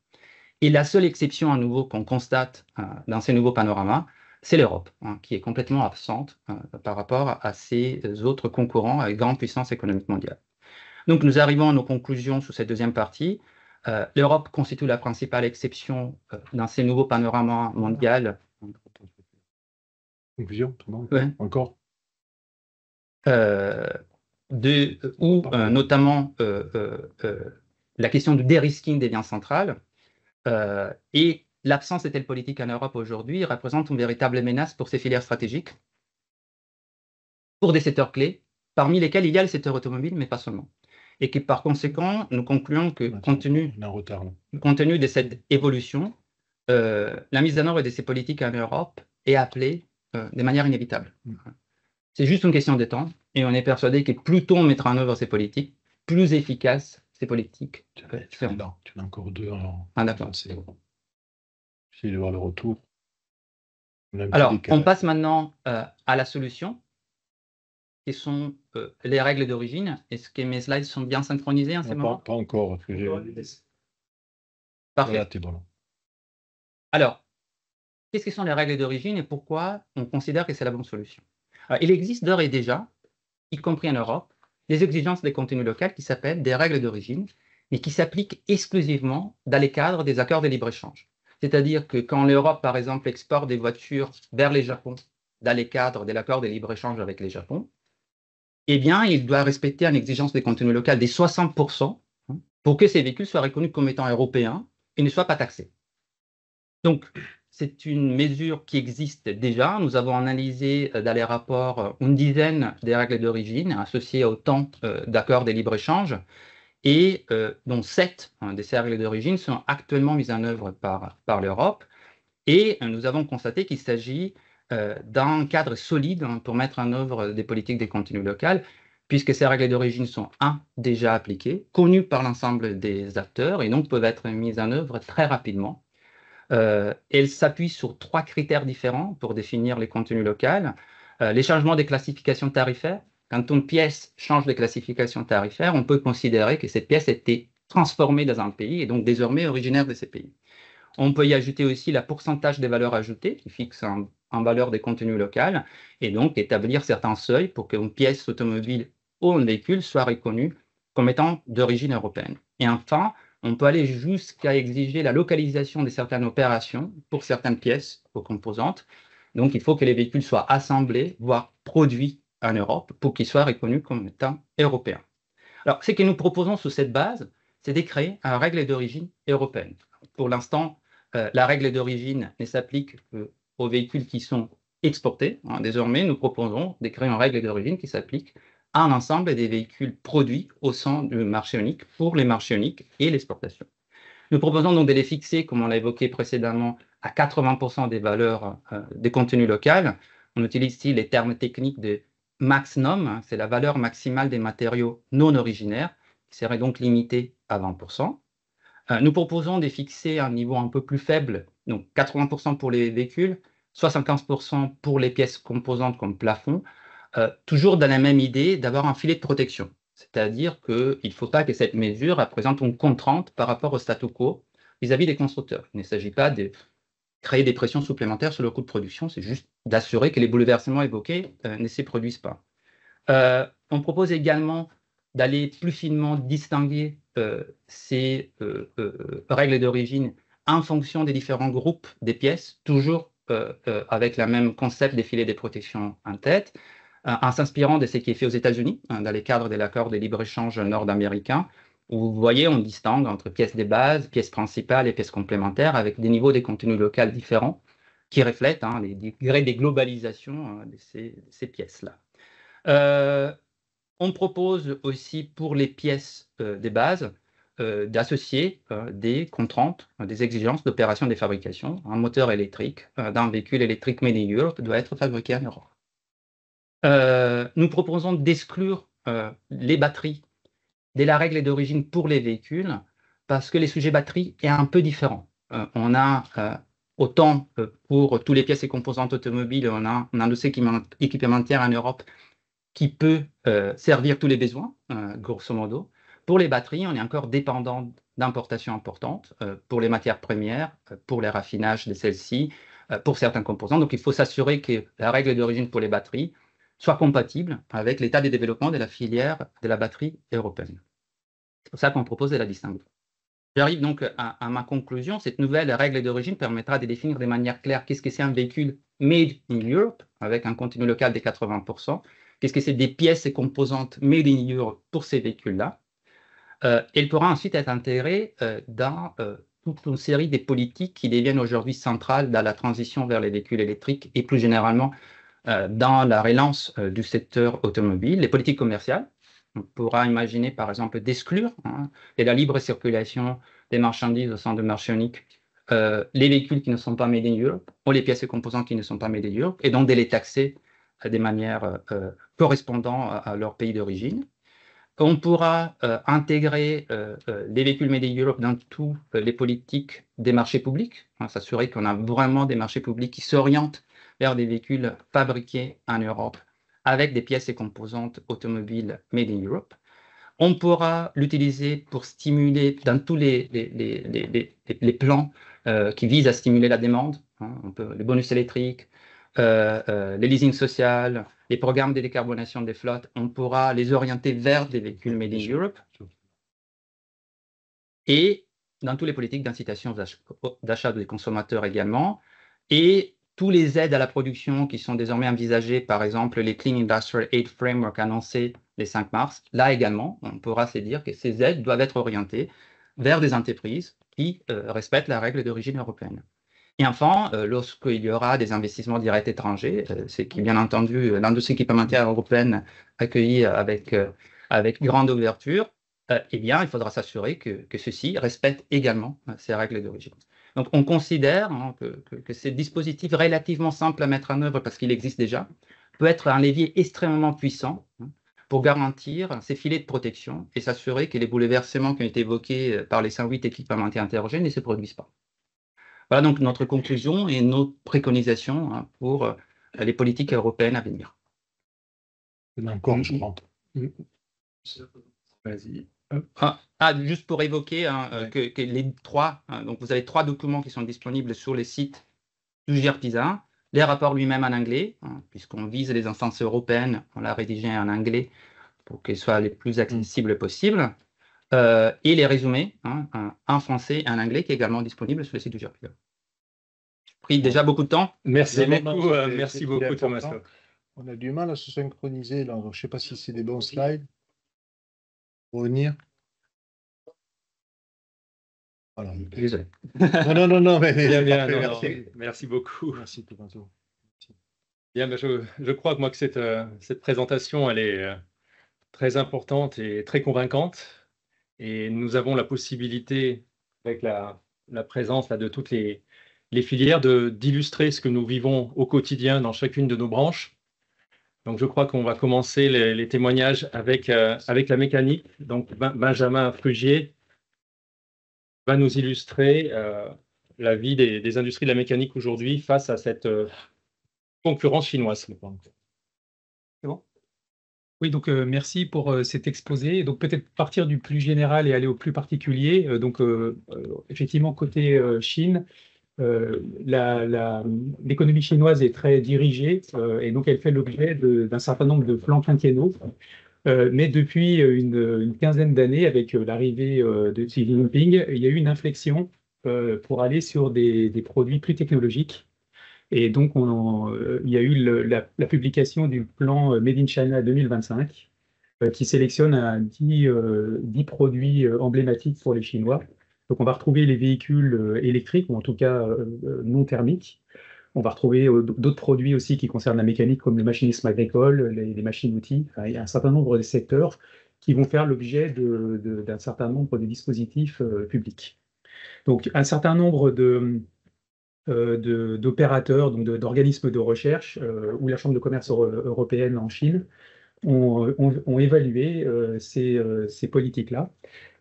Et la seule exception à nouveau qu'on constate dans ces nouveaux panoramas, c'est l'Europe, qui est complètement absente par rapport à ces autres concurrents avec grande puissance économique mondiale. Donc, nous arrivons à nos conclusions sur cette deuxième partie. L'Europe constitue la principale exception dans ces nouveaux panoramas mondiaux. Conclusion, encore notamment la question du de-risking devient centrale. Et l'absence de telle politique en Europe aujourd'hui représente une véritable menace pour ces filières stratégiques, pour des secteurs clés, parmi lesquels il y a le secteur automobile, mais pas seulement. Et que par conséquent, nous concluons que compte tenu de cette évolution, la mise en œuvre de ces politiques en Europe est appelée de manière inévitable. C'est juste une question de temps, et on est persuadé que plus tôt on mettra en œuvre ces politiques, plus efficaces ces politiques seront. Tu as encore 2 ans. D'accord. J'essaie de voir le retour. Alors, on passe maintenant à la solution, qui sont les règles d'origine. Est-ce que mes slides sont bien synchronisés en ce moment? Pas encore. Parfait. Voilà, t'es bon. Alors, qu'est-ce que sont les règles d'origine et pourquoi on considère que c'est la bonne solution? Alors, il existe d'ores et déjà, y compris en Europe, des exigences des contenus locaux qui s'appellent des règles d'origine, mais qui s'appliquent exclusivement dans les cadres des accords de libre-échange. C'est-à-dire que quand l'Europe, par exemple, exporte des voitures vers les Japon, dans les cadres de l'accord de libre-échange avec les Japon, eh bien, il doit respecter une exigence des contenus locaux des 60% pour que ces véhicules soient reconnus comme étant européens et ne soient pas taxés. Donc, c'est une mesure qui existe déjà. Nous avons analysé dans les rapports une dizaine des règles d'origine associées au temps d'accord des libre-échanges et dont 7 de ces règles d'origine sont actuellement mises en œuvre par l'Europe. Et nous avons constaté qu'il s'agit d'un cadre solide pour mettre en œuvre des politiques des contenus locaux, puisque ces règles d'origine sont, déjà appliquées, connues par l'ensemble des acteurs et donc peuvent être mises en œuvre très rapidement. Elles s'appuient sur 3 critères différents pour définir les contenus locaux. Les changements des classifications tarifaires. Quand une pièce change de classification tarifaire, on peut considérer que cette pièce a été transformée dans un pays et donc désormais originaire de ces pays. On peut y ajouter aussi le pourcentage des valeurs ajoutées qui fixe en valeur des contenus locaux et donc établir certains seuils pour qu'une pièce automobile ou un véhicule soit reconnue comme étant d'origine européenne. Et enfin, on peut aller jusqu'à exiger la localisation de certaines opérations pour certaines pièces ou composantes. Donc, il faut que les véhicules soient assemblés, voire produits en Europe pour qu'ils soient reconnus comme étant européens. Alors, ce que nous proposons sous cette base, c'est de créer une règle d'origine européenne. Pour l'instant, la règle d'origine ne s'applique aux véhicules qui sont exportés. Désormais, nous proposons de créer une règle d'origine qui s'applique à l'ensemble des véhicules produits au sein du marché unique pour les marchés uniques et l'exportation. Nous proposons donc de les fixer, comme on l'a évoqué précédemment, à 80% des valeurs des contenus locaux. On utilise ici les termes techniques de maximum, c'est la valeur maximale des matériaux non originaires, qui serait donc limitée à 20%. Nous proposons de fixer un niveau un peu plus faible, donc 80% pour les véhicules, 75% pour les pièces composantes comme plafond, toujours dans la même idée d'avoir un filet de protection. C'est-à-dire qu'il ne faut pas que cette mesure représente une contrainte par rapport au statu quo vis-à-vis des constructeurs. Il ne s'agit pas de créer des pressions supplémentaires sur le coût de production, c'est juste d'assurer que les bouleversements évoqués ne se produisent pas. On propose également d'aller plus finement distinguer ces règles d'origine en fonction des différents groupes des pièces, toujours avec le même concept des filets de protection en tête, en s'inspirant de ce qui est fait aux États-Unis, dans les cadres de l'accord de libre-échange nord-américain, où vous voyez, on distingue entre pièces de base, pièces principales et pièces complémentaires, avec des niveaux de contenus locaux différents qui reflètent les degrés de globalisation de ces pièces-là. On propose aussi pour les pièces de base d'associer des contraintes, des exigences d'opération de fabrication. Un moteur électrique d'un véhicule électrique made in Europe doit être fabriqué en Europe. Nous proposons d'exclure les batteries de la règle d'origine pour les véhicules parce que les sujets batterie est un peu différent. On a autant pour toutes les pièces et composantes automobiles, on a un dossier équipementier en Europe qui peut servir tous les besoins, grosso modo. Pour les batteries, on est encore dépendant d'importations importantes pour les matières premières, pour les raffinages de celles-ci, pour certains composants. Donc, il faut s'assurer que la règle d'origine pour les batteries soit compatible avec l'état de développement de la filière de la batterie européenne. C'est pour ça qu'on propose de la distinguer. J'arrive donc à ma conclusion. Cette nouvelle règle d'origine permettra de définir de manière claire qu'est-ce que c'est un véhicule made in Europe, avec un contenu local de 80%, qu'est-ce que c'est des pièces et composantes made in Europe pour ces véhicules-là. Elle pourra ensuite être intégrée dans toute une série de politiques qui deviennent aujourd'hui centrales dans la transition vers les véhicules électriques et plus généralement dans la relance du secteur automobile, les politiques commerciales. On pourra imaginer par exemple d'exclure de la libre circulation des marchandises au sein du marché unique les véhicules qui ne sont pas made in Europe ou les pièces et composants qui ne sont pas made in Europe et donc de les taxer de manière correspondant à leur pays d'origine. On pourra intégrer les véhicules made in Europe dans toutes les politiques des marchés publics, s'assurer qu'on a vraiment des marchés publics qui s'orientent vers des véhicules fabriqués en Europe avec des pièces et composantes automobiles made in Europe. On pourra l'utiliser pour stimuler dans tous les plans qui visent à stimuler la demande, les bonus électriques, les leasing social, les programmes de décarbonation des flottes, on pourra les orienter vers des véhicules made in Europe. Et dans toutes les politiques d'incitation d'achat des consommateurs également, et tous les aides à la production qui sont désormais envisagées, par exemple les Clean Industrial Aid Framework annoncés le 5 mars, là également, on pourra se dire que ces aides doivent être orientées vers des entreprises qui respectent la règle d'origine européenne. Et enfin, lorsqu'il y aura des investissements directs étrangers, ce qui est bien entendu l'industrie équipementière européenne accueillie avec grande ouverture, eh bien, il faudra s'assurer que ceux-ci respectent également ces règles d'origine. Donc, on considère que ces dispositifs relativement simples à mettre en œuvre, parce qu'il existe déjà, peut être un levier extrêmement puissant pour garantir ces filets de protection et s'assurer que les bouleversements qui ont été évoqués par les 108 équipementiers interrogés ne se produisent pas. Voilà donc notre conclusion et nos préconisations pour les politiques européennes à venir. Encore, je crois. Vas-y. Juste pour évoquer que les trois, donc vous avez 3 documents qui sont disponibles sur les sites du GRPISA, les rapports lui-même en anglais, puisqu'on vise les instances européennes, on l'a rédigé en anglais pour qu'ils soient les plus accessibles possibles, et les résumés en français et en anglais qui est également disponible sur le site du GRPISA. J'ai pris déjà beaucoup de temps. Merci beaucoup Thomas. On a du mal à se synchroniser là. Je ne sais pas si c'est des bons slides. Pour revenir. Voilà. Désolé. Non, mais bien, merci beaucoup. Merci Thomaso. Bien, je crois que moi que cette présentation, elle est très importante et très convaincante. Et nous avons la possibilité, avec la présence là, de toutes les filières, d'illustrer ce que nous vivons au quotidien dans chacune de nos branches. Donc, je crois qu'on va commencer les témoignages avec la mécanique. Donc, Benjamin Frugier va nous illustrer la vie des industries de la mécanique aujourd'hui face à cette concurrence chinoise. C'est bon ? Oui, donc merci pour cet exposé. Donc peut-être partir du plus général et aller au plus particulier. Effectivement, côté Chine, l'économie chinoise est très dirigée et donc elle fait l'objet d'un certain nombre de plans quinquennaux. Mais depuis une quinzaine d'années, avec l'arrivée de Xi Jinping, il y a eu une inflexion pour aller sur des produits plus technologiques. Et donc, il y a eu la publication du plan Made in China 2025 qui sélectionne 10 produits emblématiques pour les Chinois. Donc, on va retrouver les véhicules électriques, ou en tout cas non thermiques. On va retrouver d'autres produits aussi qui concernent la mécanique, comme le machinisme agricole, les machines-outils. Enfin, il y a un certain nombre de secteurs qui vont faire l'objet d'un certain nombre de dispositifs publics. Donc, un certain nombre d'opérateurs, donc d'organismes de recherche, ou la Chambre de commerce européenne en Chine, ont évalué ces politiques-là.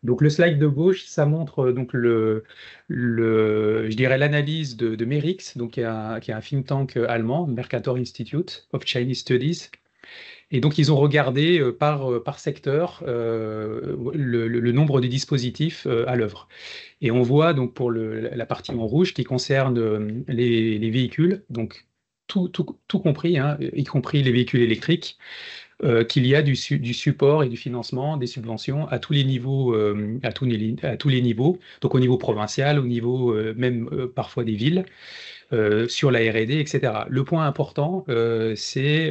Donc le slide de gauche, ça montre donc je dirais l'analyse de Merix, donc qui est un think tank allemand, Mercator Institute of Chinese Studies. Et donc ils ont regardé par secteur le nombre de dispositifs à l'œuvre. Et on voit donc pour la partie en rouge qui concerne les véhicules, donc tout compris, y compris les véhicules électriques, qu'il y a du support et du financement, des subventions à tous les niveaux, à tous les niveaux, donc au niveau provincial, au niveau même parfois des villes, sur la R&D, etc. Le point important, c'est...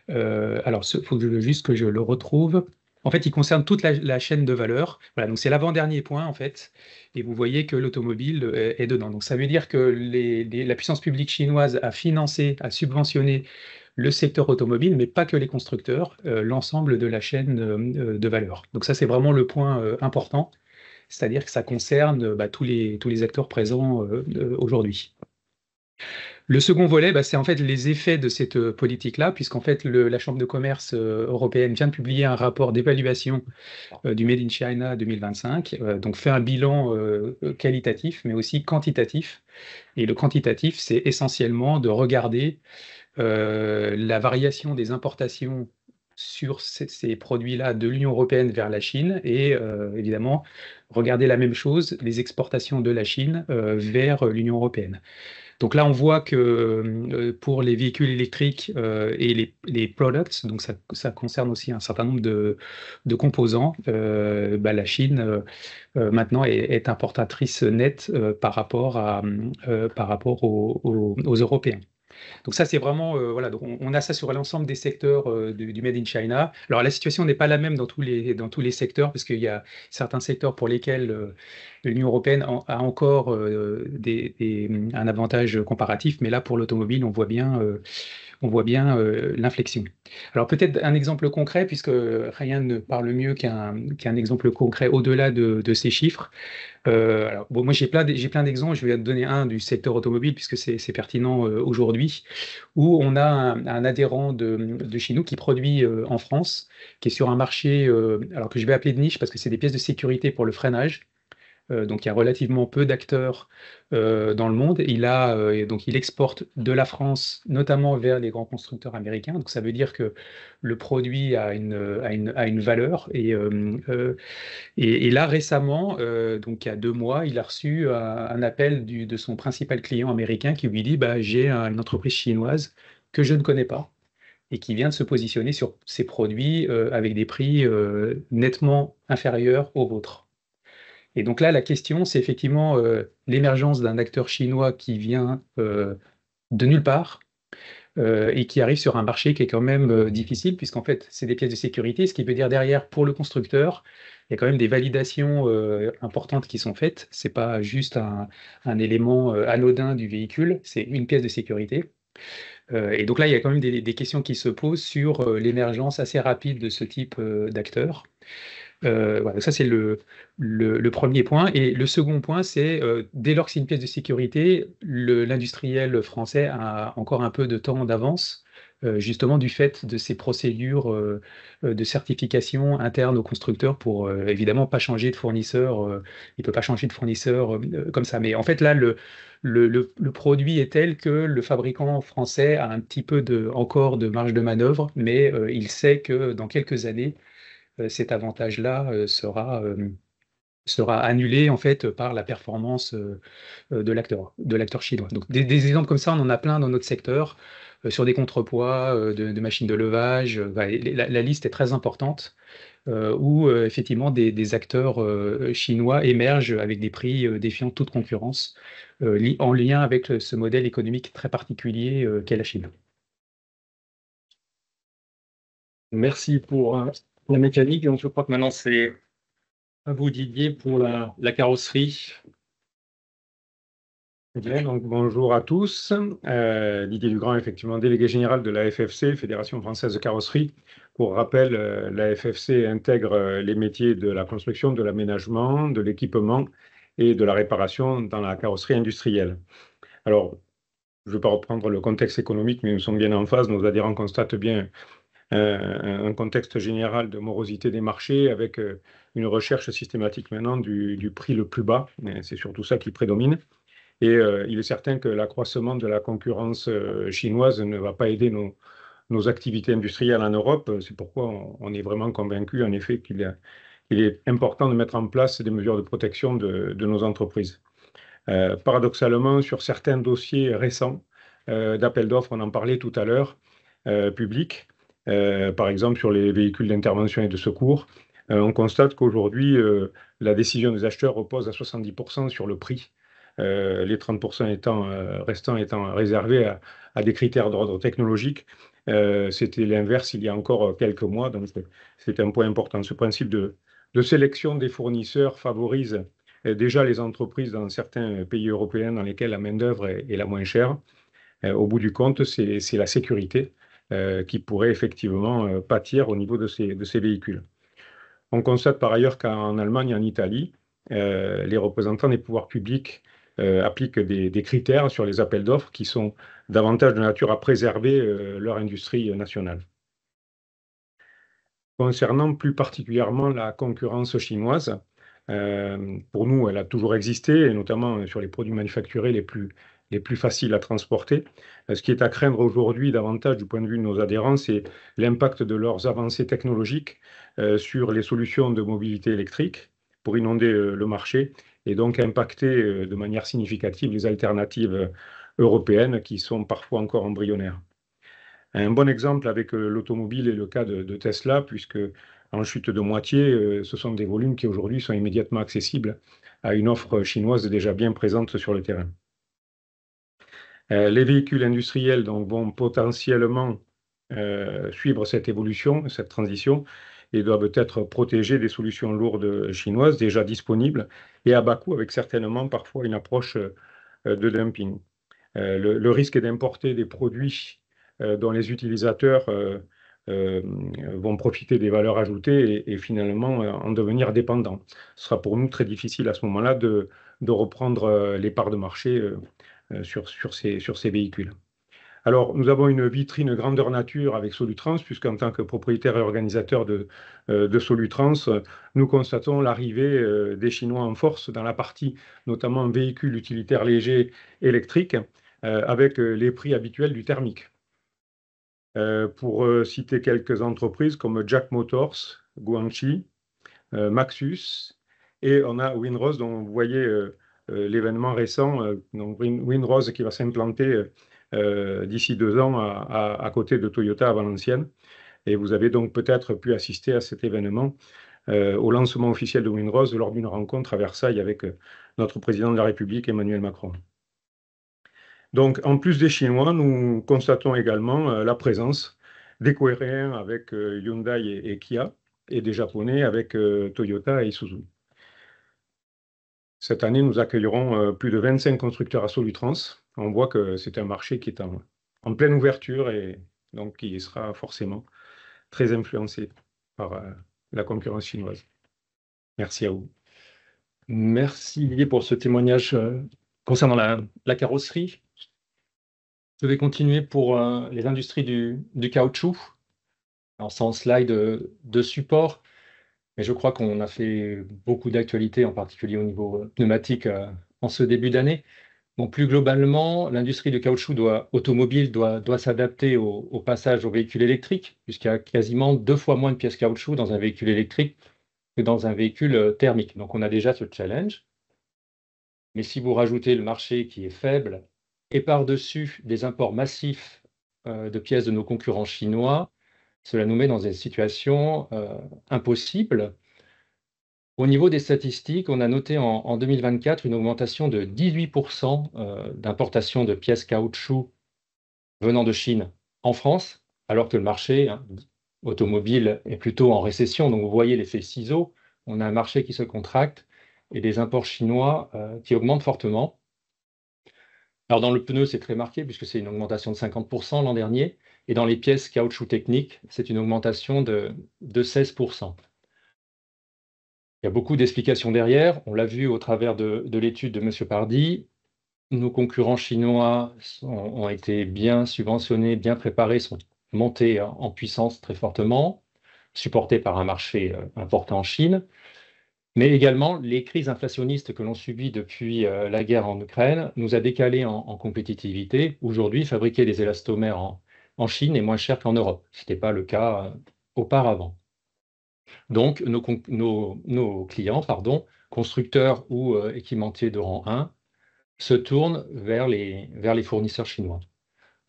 alors, il faut juste que je le retrouve. En fait, il concerne toute la chaîne de valeur. Voilà, donc c'est l'avant-dernier point, en fait. Et vous voyez que l'automobile est dedans. Donc ça veut dire que la puissance publique chinoise a financé, a subventionné le secteur automobile, mais pas que les constructeurs, l'ensemble de la chaîne de valeur. Donc ça, c'est vraiment le point important. C'est-à-dire que ça concerne tous les acteurs présents aujourd'hui. Le second volet, c'est en fait les effets de cette politique-là, puisqu'en fait la Chambre de commerce européenne vient de publier un rapport d'évaluation du Made in China 2025, donc fait un bilan qualitatif, mais aussi quantitatif. Et le quantitatif, c'est essentiellement de regarder la variation des importations sur ces produits-là de l'Union européenne vers la Chine et évidemment regarder la même chose, les exportations de la Chine vers l'Union européenne. Donc là, on voit que pour les véhicules électriques et les products, donc ça concerne aussi un certain nombre de composants, la Chine maintenant est importatrice nette par rapport aux Européens. Donc ça, c'est vraiment, voilà, donc on a ça sur l'ensemble des secteurs du Made in China. Alors la situation n'est pas la même dans tous les secteurs, parce qu'il y a certains secteurs pour lesquels l'Union européenne a encore un avantage comparatif, mais là, pour l'automobile, on voit bien l'inflexion. Alors peut-être un exemple concret, puisque rien ne parle mieux qu'un exemple concret au-delà de ces chiffres. Alors, bon, moi j'ai plein d'exemples, je vais te donner un du secteur automobile, puisque c'est pertinent aujourd'hui, où on a un adhérent de chez nous qui produit en France, qui est sur un marché alors que je vais appeler de niche, parce que c'est des pièces de sécurité pour le freinage. Donc il y a relativement peu d'acteurs dans le monde. Donc il exporte de la France, notamment vers les grands constructeurs américains. Donc ça veut dire que le produit a une valeur. Et là récemment, donc il y a 2 mois, il a reçu un appel de son principal client américain qui lui dit j'ai une entreprise chinoise que je ne connais pas et qui vient de se positionner sur ses produits avec des prix nettement inférieurs aux vôtres. Et donc là, la question, c'est effectivement l'émergence d'un acteur chinois qui vient de nulle part et qui arrive sur un marché qui est quand même difficile, puisqu'en fait, c'est des pièces de sécurité, ce qui veut dire derrière, pour le constructeur, il y a quand même des validations importantes qui sont faites. Ce n'est pas juste un élément anodin du véhicule, c'est une pièce de sécurité. Et donc là, il y a quand même des questions qui se posent sur l'émergence assez rapide de ce type d'acteurs. Voilà, ça c'est le premier point. Et le second point, c'est dès lors que c'est une pièce de sécurité, l'industriel français a encore un peu de temps d'avance, justement du fait de ces procédures de certification interne aux constructeurs pour évidemment pas changer de fournisseur. Il ne peut pas changer de fournisseur comme ça. Mais en fait, là, le produit est tel que le fabricant français a un petit peu encore de marge de manœuvre, mais il sait que dans quelques années, cet avantage-là sera annulé en fait par la performance de l'acteur chinois. Donc des exemples comme ça, on en a plein dans notre secteur, sur des contrepoids, de machines de levage. La liste est très importante, où effectivement des acteurs chinois émergent avec des prix défiant toute concurrence, en lien avec ce modèle économique très particulier qu'est la Chine. Merci pour la mécanique. Donc, je crois que maintenant, c'est à vous, Didier, pour la carrosserie. Bien, donc bonjour à tous. Didier Dugrand, effectivement, délégué général de la FFC, Fédération française de carrosserie. Pour rappel, la FFC intègre les métiers de la construction, de l'aménagement, de l'équipement et de la réparation dans la carrosserie industrielle. Alors, je ne vais pas reprendre le contexte économique, mais nous sommes bien en phase. Nos adhérents constatent bien un contexte général de morosité des marchés avec une recherche systématique maintenant du prix le plus bas. C'est surtout ça qui prédomine. Et il est certain que l'accroissement de la concurrence chinoise ne va pas aider nos activités industrielles en Europe. C'est pourquoi on est vraiment convaincu, en effet, qu'il est important de mettre en place des mesures de protection de nos entreprises. Paradoxalement, sur certains dossiers récents d'appel d'offres, on en parlait tout à l'heure, publics, par exemple sur les véhicules d'intervention et de secours, on constate qu'aujourd'hui, la décision des acheteurs repose à 70% sur le prix, les 30% restants étant réservés à des critères d'ordre technologique. C'était l'inverse il y a encore quelques mois, donc c'est un point important. Ce principe de sélection des fournisseurs favorise déjà les entreprises dans certains pays européens dans lesquels la main-d'œuvre est la moins chère. Au bout du compte, c'est la sécurité qui pourrait effectivement pâtir au niveau de ces véhicules. On constate par ailleurs qu'en Allemagne et en Italie, les représentants des pouvoirs publics appliquent des critères sur les appels d'offres qui sont davantage de nature à préserver leur industrie nationale. Concernant plus particulièrement la concurrence chinoise, pour nous, elle a toujours existé, et notamment sur les produits manufacturés les plus faciles à transporter. Ce qui est à craindre aujourd'hui davantage du point de vue de nos adhérents, c'est l'impact de leurs avancées technologiques sur les solutions de mobilité électrique pour inonder le marché et donc impacter de manière significative les alternatives européennes qui sont parfois encore embryonnaires. Un bon exemple avec l'automobile est le cas de Tesla, puisque en chute de moitié, ce sont des volumes qui aujourd'hui sont immédiatement accessibles à une offre chinoise déjà bien présente sur le terrain. Les véhicules industriels donc, vont potentiellement suivre cette évolution, cette transition, et doivent être protégés des solutions lourdes chinoises déjà disponibles et à bas coût, avec certainement parfois une approche de dumping. Le risque est d'importer des produits dont les utilisateurs vont profiter des valeurs ajoutées et finalement en devenir dépendants. Ce sera pour nous très difficile à ce moment-là de reprendre les parts de marché sur ces véhicules. Alors, nous avons une vitrine grandeur nature avec Solutrans, puisqu'en tant que propriétaire et organisateur de Solutrans, nous constatons l'arrivée des Chinois en force dans la partie, notamment véhicules utilitaires légers électriques, avec les prix habituels du thermique. Pour citer quelques entreprises comme Jack Motors, Guangxi, Maxus, et on a Windrose, dont vous voyez l'événement récent, donc Windrose qui va s'implanter d'ici 2 ans à côté de Toyota à Valenciennes. Et vous avez donc peut-être pu assister à cet événement au lancement officiel de Windrose lors d'une rencontre à Versailles avec notre président de la République, Emmanuel Macron. Donc, en plus des Chinois, nous constatons également la présence des Coréens avec Hyundai et Kia, et des Japonais avec Toyota et Isuzu. Cette année, nous accueillerons plus de 25 constructeurs à Solutrans. On voit que c'est un marché qui est en pleine ouverture et donc qui sera forcément très influencé par la concurrence chinoise. Merci à vous. Merci Didier pour ce témoignage concernant la carrosserie. Je vais continuer pour les industries du caoutchouc. Alors sans slide de support, mais je crois qu'on a fait beaucoup d'actualités, en particulier au niveau pneumatique en ce début d'année. Donc plus globalement, l'industrie du caoutchouc automobile doit s'adapter au passage aux véhicules électriques, puisqu'il y a quasiment 2 fois moins de pièces caoutchouc dans un véhicule électrique que dans un véhicule thermique. Donc on a déjà ce challenge. Mais si vous rajoutez le marché qui est faible et par-dessus des imports massifs de pièces de nos concurrents chinois, cela nous met dans une situation impossible. Au niveau des statistiques, on a noté en 2024 une augmentation de 18% d'importation de pièces caoutchouc venant de Chine en France, alors que le marché automobile est plutôt en récession. Donc vous voyez l'effet ciseau, on a un marché qui se contracte et des imports chinois qui augmentent fortement. Alors dans le pneu, c'est très marqué puisque c'est une augmentation de 50% l'an dernier, et dans les pièces caoutchouc techniques, c'est une augmentation de 16%. Il y a beaucoup d'explications derrière. On l'a vu au travers de l'étude de M. Pardy. Nos concurrents chinois ont été bien subventionnés, bien préparés, sont montés en puissance très fortement, supportés par un marché important en Chine. Mais également, les crises inflationnistes que l'on subit depuis la guerre en Ukraine nous a décalés en compétitivité. Aujourd'hui, fabriquer des élastomères en Chine est moins cher qu'en Europe. Ce n'était pas le cas auparavant. Donc, nos clients, constructeurs ou équipementiers de rang 1, se tournent vers les fournisseurs chinois.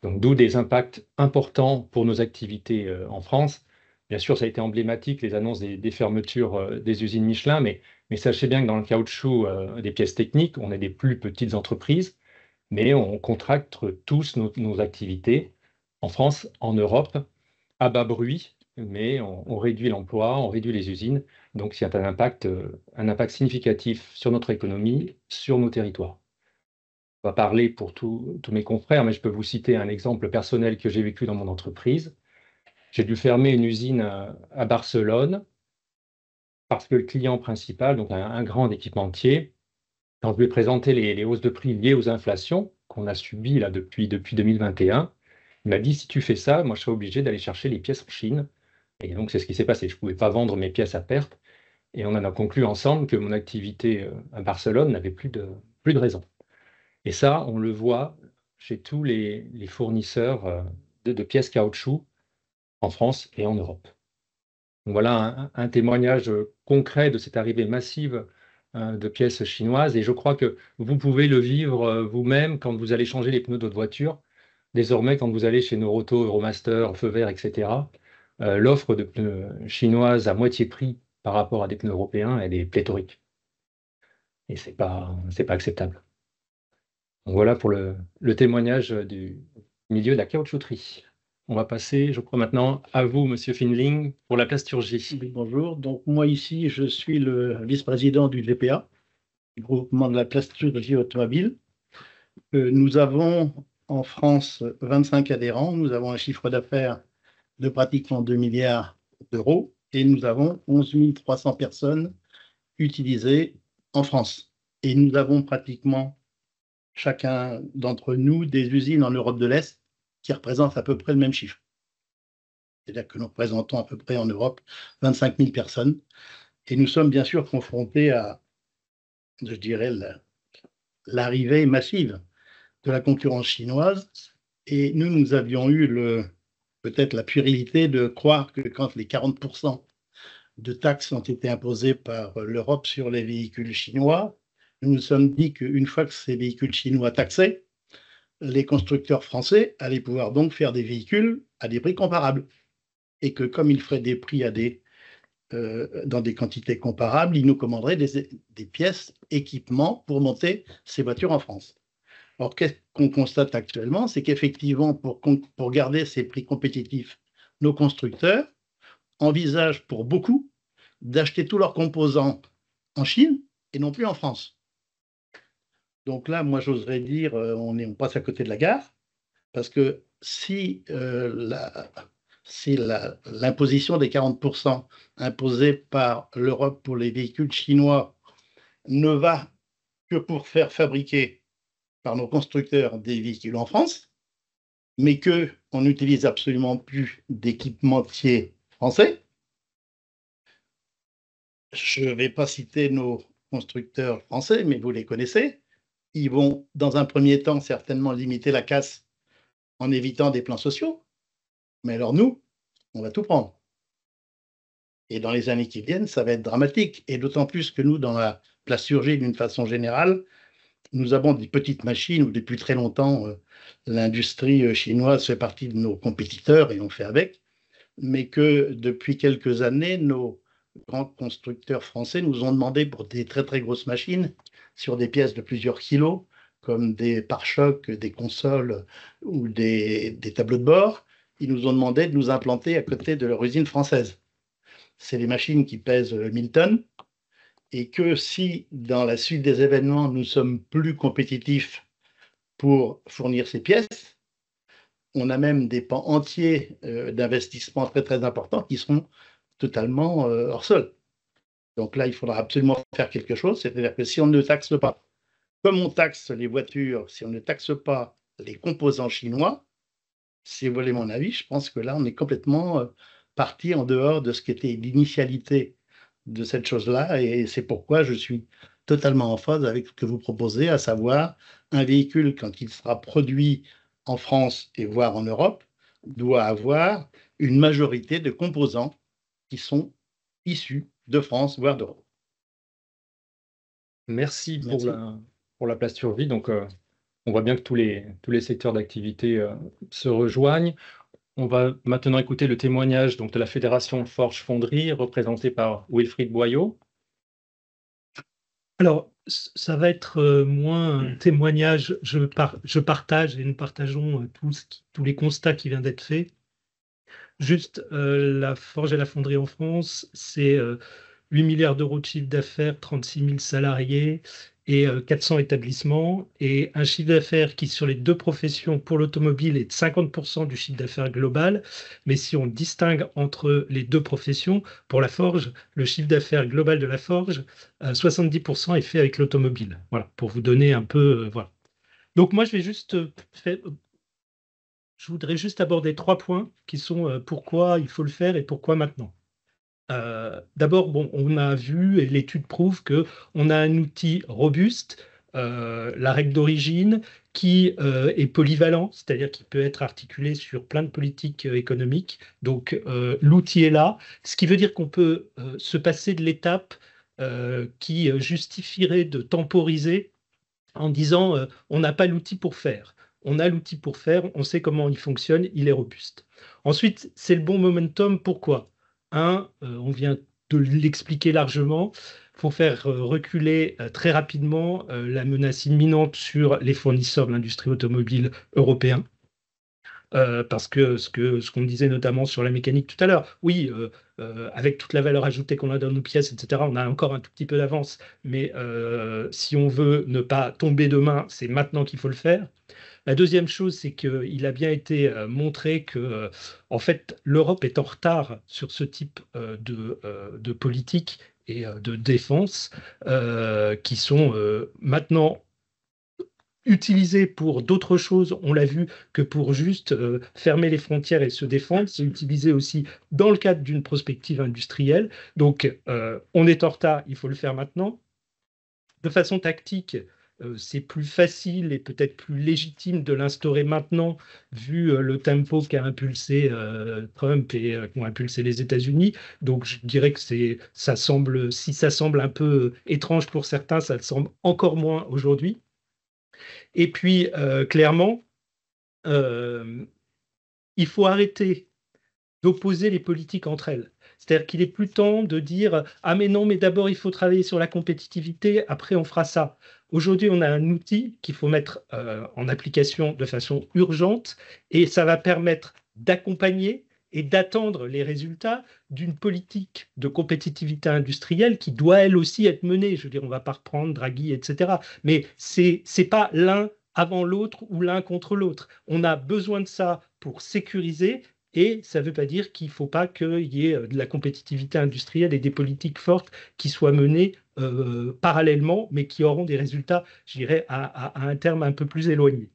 Donc, d'où des impacts importants pour nos activités en France. Bien sûr, ça a été emblématique, les annonces des fermetures des usines Michelin, mais sachez bien que dans le caoutchouc des pièces techniques, on est des plus petites entreprises, mais on contracte tous nos activités en France, en Europe, à bas bruit, mais on réduit l'emploi, on réduit les usines, donc il y a un impact significatif sur notre économie, sur nos territoires. On va parler pour tous mes confrères, mais je peux vous citer un exemple personnel que j'ai vécu dans mon entreprise. J'ai dû fermer une usine à Barcelone parce que le client principal, donc un grand équipementier, quand je lui ai présenté les hausses de prix liées aux inflations qu'on a subies là, depuis 2021, il m'a dit, si tu fais ça, moi je serai obligé d'aller chercher les pièces en Chine. Et donc c'est ce qui s'est passé. Je ne pouvais pas vendre mes pièces à perte. Et on en a conclu ensemble que mon activité à Barcelone n'avait plus de raison. Et ça, on le voit chez tous les fournisseurs de pièces caoutchouc en France et en Europe. Donc voilà un témoignage concret de cette arrivée massive de pièces chinoises. Et je crois que vous pouvez le vivre vous-même quand vous allez changer les pneus de votre voiture. Désormais, quand vous allez chez Noroto, Euromaster, Feu Vert, etc., l'offre de pneus chinoises à moitié prix par rapport à des pneus européens, elle est pléthorique. Et c'est pas acceptable. Donc voilà pour le témoignage du milieu de la caoutchouterie. On va passer, je crois, maintenant à vous, Monsieur Findling, pour la plasturgie. Oui, bonjour. Donc, moi, ici, je suis le vice-président du GPA, du groupement de la plasturgie automobile. Nous avons en France 25 adhérents. Nous avons un chiffre d'affaires de pratiquement 2 milliards d'euros et nous avons 11 300 personnes utilisées en France. Et nous avons pratiquement chacun d'entre nous des usines en Europe de l'Est qui représentent à peu près le même chiffre. C'est-à-dire que nous représentons à peu près en Europe 25 000 personnes. Et nous sommes bien sûr confrontés à, je dirais, l'arrivée massive de la concurrence chinoise. Et nous avions eu peut-être la puérilité de croire que quand les 40% de taxes ont été imposées par l'Europe sur les véhicules chinois, nous nous sommes dit qu'une fois que ces véhicules chinois taxaient, les constructeurs français allaient pouvoir donc faire des véhicules à des prix comparables. Et que comme ils feraient des prix dans des quantités comparables, ils nous commanderaient des pièces, équipements pour monter ces voitures en France. Or, qu'est-ce qu'on constate actuellement? C'est qu'effectivement, pour garder ces prix compétitifs, nos constructeurs envisagent pour beaucoup d'acheter tous leurs composants en Chine et non plus en France. Donc là, moi, j'oserais dire, on passe à côté de la gare, parce que si l'imposition des 40% imposée par l'Europe pour les véhicules chinois ne va que pour faire fabriquer par nos constructeurs des véhicules en France, mais qu'on n'utilise absolument plus d'équipementiers français. Je ne vais pas citer nos constructeurs français, mais vous les connaissez. Ils vont, dans un premier temps, certainement limiter la casse en évitant des plans sociaux. Mais alors nous, on va tout prendre. Et dans les années qui viennent, ça va être dramatique. Et d'autant plus que nous, dans la plasturgie, d'une façon générale, nous avons des petites machines où depuis très longtemps, l'industrie chinoise fait partie de nos compétiteurs et on fait avec. Mais que depuis quelques années, nos grands constructeurs français nous ont demandé pour des très très grosses machines, sur des pièces de plusieurs kilos, comme des pare-chocs, des consoles ou des tableaux de bord, ils nous ont demandé de nous implanter à côté de leur usine française. C'est des machines qui pèsent 1000 tonnes et que si, dans la suite des événements, nous sommes plus compétitifs pour fournir ces pièces, on a même des pans entiers d'investissements très très importants qui seront totalement hors sol. Donc là, il faudra absolument faire quelque chose, c'est-à-dire que si on ne taxe pas, comme on taxe les voitures, si on ne taxe pas les composants chinois, si vous voulez mon avis, je pense que là, on est complètement parti en dehors de ce qui était l'initialité de cette chose-là. Et c'est pourquoi je suis totalement en phase avec ce que vous proposez, à savoir un véhicule, quand il sera produit en France et voire en Europe, doit avoir une majorité de composants qui sont issus de France, voire d'Europe. Merci. Pour la plasturgie. Donc, on voit bien que tous les secteurs d'activité se rejoignent. On va maintenant écouter le témoignage donc, de la Fédération Forge-Fonderie, représentée par Wilfried Boyau. Alors, ça va être moins un témoignage, je partage et nous partageons tous les constats qui viennent d'être faits. Juste, la Forge et la Fonderie en France, c'est 8 milliards d'euros de chiffre d'affaires, 36 000 salariés et 400 établissements, et un chiffre d'affaires qui, sur les deux professions pour l'automobile, est de 50% du chiffre d'affaires global. Mais si on distingue entre les deux professions, pour la forge, le chiffre d'affaires global de la forge, 70% est fait avec l'automobile. Voilà, pour vous donner un peu... voilà. Donc moi, je voudrais juste aborder 3 points qui sont pourquoi il faut le faire et pourquoi maintenant. D'abord, bon, on a vu, et l'étude prouve qu'on a un outil robuste, la règle d'origine, qui est polyvalent, c'est-à-dire qu'il peut être articulé sur plein de politiques économiques. Donc, l'outil est là, ce qui veut dire qu'on peut se passer de l'étape qui justifierait de temporiser en disant on n'a pas l'outil pour faire. On a l'outil pour faire, on sait comment il fonctionne, il est robuste. Ensuite, c'est le bon momentum. Pourquoi? On vient de l'expliquer largement, pour faire reculer très rapidement la menace imminente sur les fournisseurs de l'industrie automobile européens. Parce que ce qu'on disait notamment sur la mécanique tout à l'heure, oui, avec toute la valeur ajoutée qu'on a dans nos pièces, etc., on a encore un tout petit peu d'avance, mais si on veut ne pas tomber demain, c'est maintenant qu'il faut le faire. La deuxième chose, c'est qu'il a bien été montré que, en fait, l'Europe est en retard sur ce type de politique et de défense qui sont maintenant utilisés pour d'autres choses, on l'a vu, que pour juste fermer les frontières et se défendre. C'est utilisé aussi dans le cadre d'une prospective industrielle. Donc, on est en retard, il faut le faire maintenant. De façon tactique, c'est plus facile et peut-être plus légitime de l'instaurer maintenant, vu le tempo qu'a impulsé Trump et qu'ont impulsé les États-Unis. Donc, je dirais que si ça semble un peu étrange pour certains, ça le semble encore moins aujourd'hui. Et puis, clairement, il faut arrêter d'opposer les politiques entre elles. C'est-à-dire qu'il est plus temps de dire « Ah mais non, mais d'abord il faut travailler sur la compétitivité, après on fera ça ». Aujourd'hui, on a un outil qu'il faut mettre en application de façon urgente et ça va permettre d'accompagner et d'attendre les résultats d'une politique de compétitivité industrielle qui doit elle aussi être menée. Je veux dire, on ne va pas reprendre Draghi, etc. Mais c'est pas l'un avant l'autre ou l'un contre l'autre. On a besoin de ça pour sécuriser. Et ça ne veut pas dire qu'il ne faut pas qu'il y ait de la compétitivité industrielle et des politiques fortes qui soient menées parallèlement, mais qui auront des résultats, je dirais, à un terme un peu plus éloigné.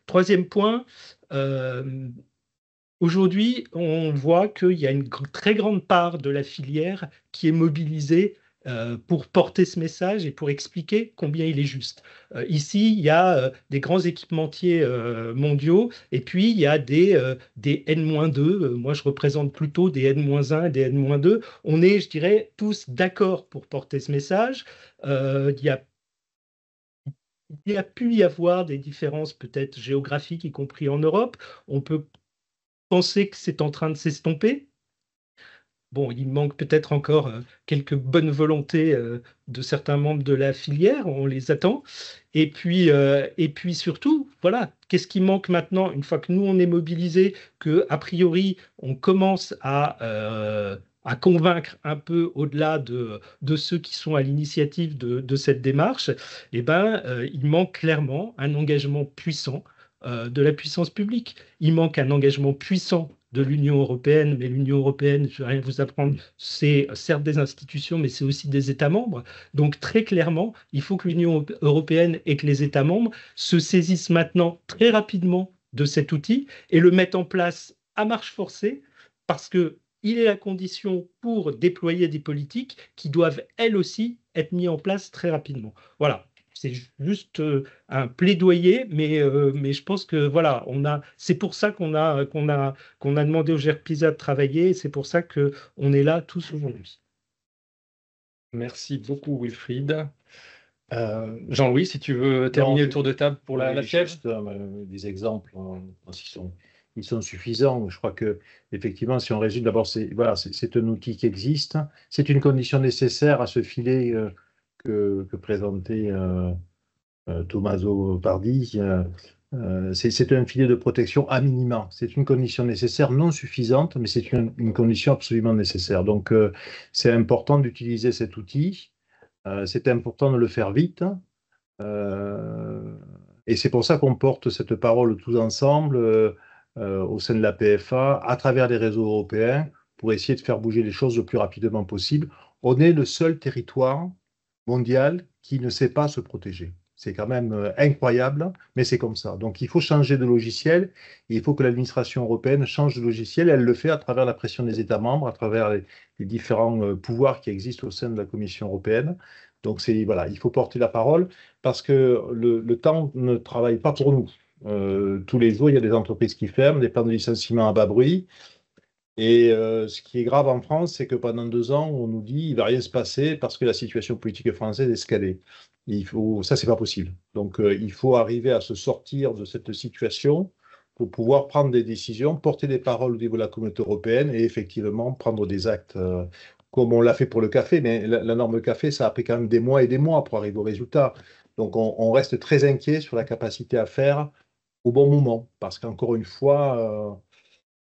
Troisième point, aujourd'hui, on voit qu'il y a une très grande part de la filière qui est mobilisée pour porter ce message et pour expliquer combien il est juste. Ici, il y a des grands équipementiers mondiaux et puis il y a des N-2. Moi, je représente plutôt des N-1 et des N-2. On est, je dirais, tous d'accord pour porter ce message. Il y a pu y avoir des différences peut-être géographiques, y compris en Europe. On peut penser que c'est en train de s'estomper. Bon, il manque peut-être encore quelques bonnes volontés de certains membres de la filière, on les attend. Et puis surtout, voilà, qu'est-ce qui manque maintenant, une fois que nous, on est mobilisés, qu'a priori, on commence à convaincre un peu au-delà de ceux qui sont à l'initiative de cette démarche, eh ben, il manque clairement un engagement puissant de la puissance publique. Il manque un engagement puissant de l'Union européenne, mais l'Union européenne, je ne vais rien vous apprendre, c'est certes des institutions, mais c'est aussi des États membres. Donc très clairement, il faut que l'Union européenne et que les États membres se saisissent maintenant très rapidement de cet outil et le mettent en place à marche forcée, parce qu'il est la condition pour déployer des politiques qui doivent elles aussi être mises en place très rapidement. Voilà. C'est juste un plaidoyer, mais je pense que voilà, c'est pour ça qu'on a demandé au GERPISA de travailler, et c'est pour ça qu'on est là tous aujourd'hui. Merci beaucoup, Wilfried. Jean-Louis, si tu veux terminer le tour de table pour la fièvre. Juste des exemples, ils sont suffisants. Je crois que effectivement, si on résume, d'abord, c'est un outil qui existe. C'est une condition nécessaire à ce filet que présentait Tommaso Pardi. C'est un filet de protection à minima. C'est une condition nécessaire, non suffisante, mais c'est une condition absolument nécessaire. Donc, c'est important d'utiliser cet outil. C'est important de le faire vite. Et c'est pour ça qu'on porte cette parole tous ensemble au sein de la PFA, à travers les réseaux européens, pour essayer de faire bouger les choses le plus rapidement possible. On est le seul territoire mondial qui ne sait pas se protéger. C'est quand même incroyable, mais c'est comme ça. Donc il faut changer de logiciel, et il faut que l'administration européenne change de logiciel. Elle le fait à travers la pression des États membres, à travers les différents pouvoirs qui existent au sein de la Commission européenne. Donc voilà, il faut porter la parole, parce que le temps ne travaille pas pour nous. Tous les jours, il y a des entreprises qui ferment, des plans de licenciement à bas bruit. Et ce qui est grave en France, c'est que pendant 2 ans, on nous dit il ne va rien se passer parce que la situation politique française est escalée. Ça, c'est pas possible. Donc, il faut arriver à se sortir de cette situation pour pouvoir prendre des décisions, porter des paroles au niveau de la communauté européenne et effectivement prendre des actes comme on l'a fait pour le café. Mais la norme café, ça a pris quand même des mois et des mois pour arriver au résultat. Donc, on reste très inquiet sur la capacité à faire au bon moment parce qu'encore une fois,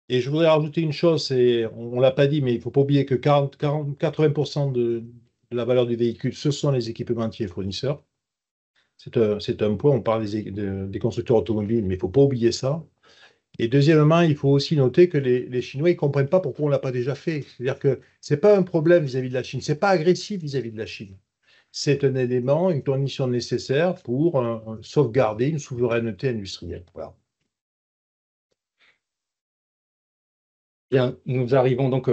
et je voudrais rajouter une chose, on ne l'a pas dit, mais il ne faut pas oublier que 80% de la valeur du véhicule, ce sont les équipementiers et fournisseurs. C'est un point, on parle des constructeurs automobiles, mais il ne faut pas oublier ça. Et deuxièmement, il faut aussi noter que les Chinois, ils ne comprennent pas pourquoi on ne l'a pas déjà fait. C'est-à-dire que ce n'est pas un problème vis-à-vis de la Chine, ce n'est pas agressif vis-à-vis de la Chine. C'est un élément, une condition nécessaire pour sauvegarder une souveraineté industrielle. Voilà. Bien, nous arrivons donc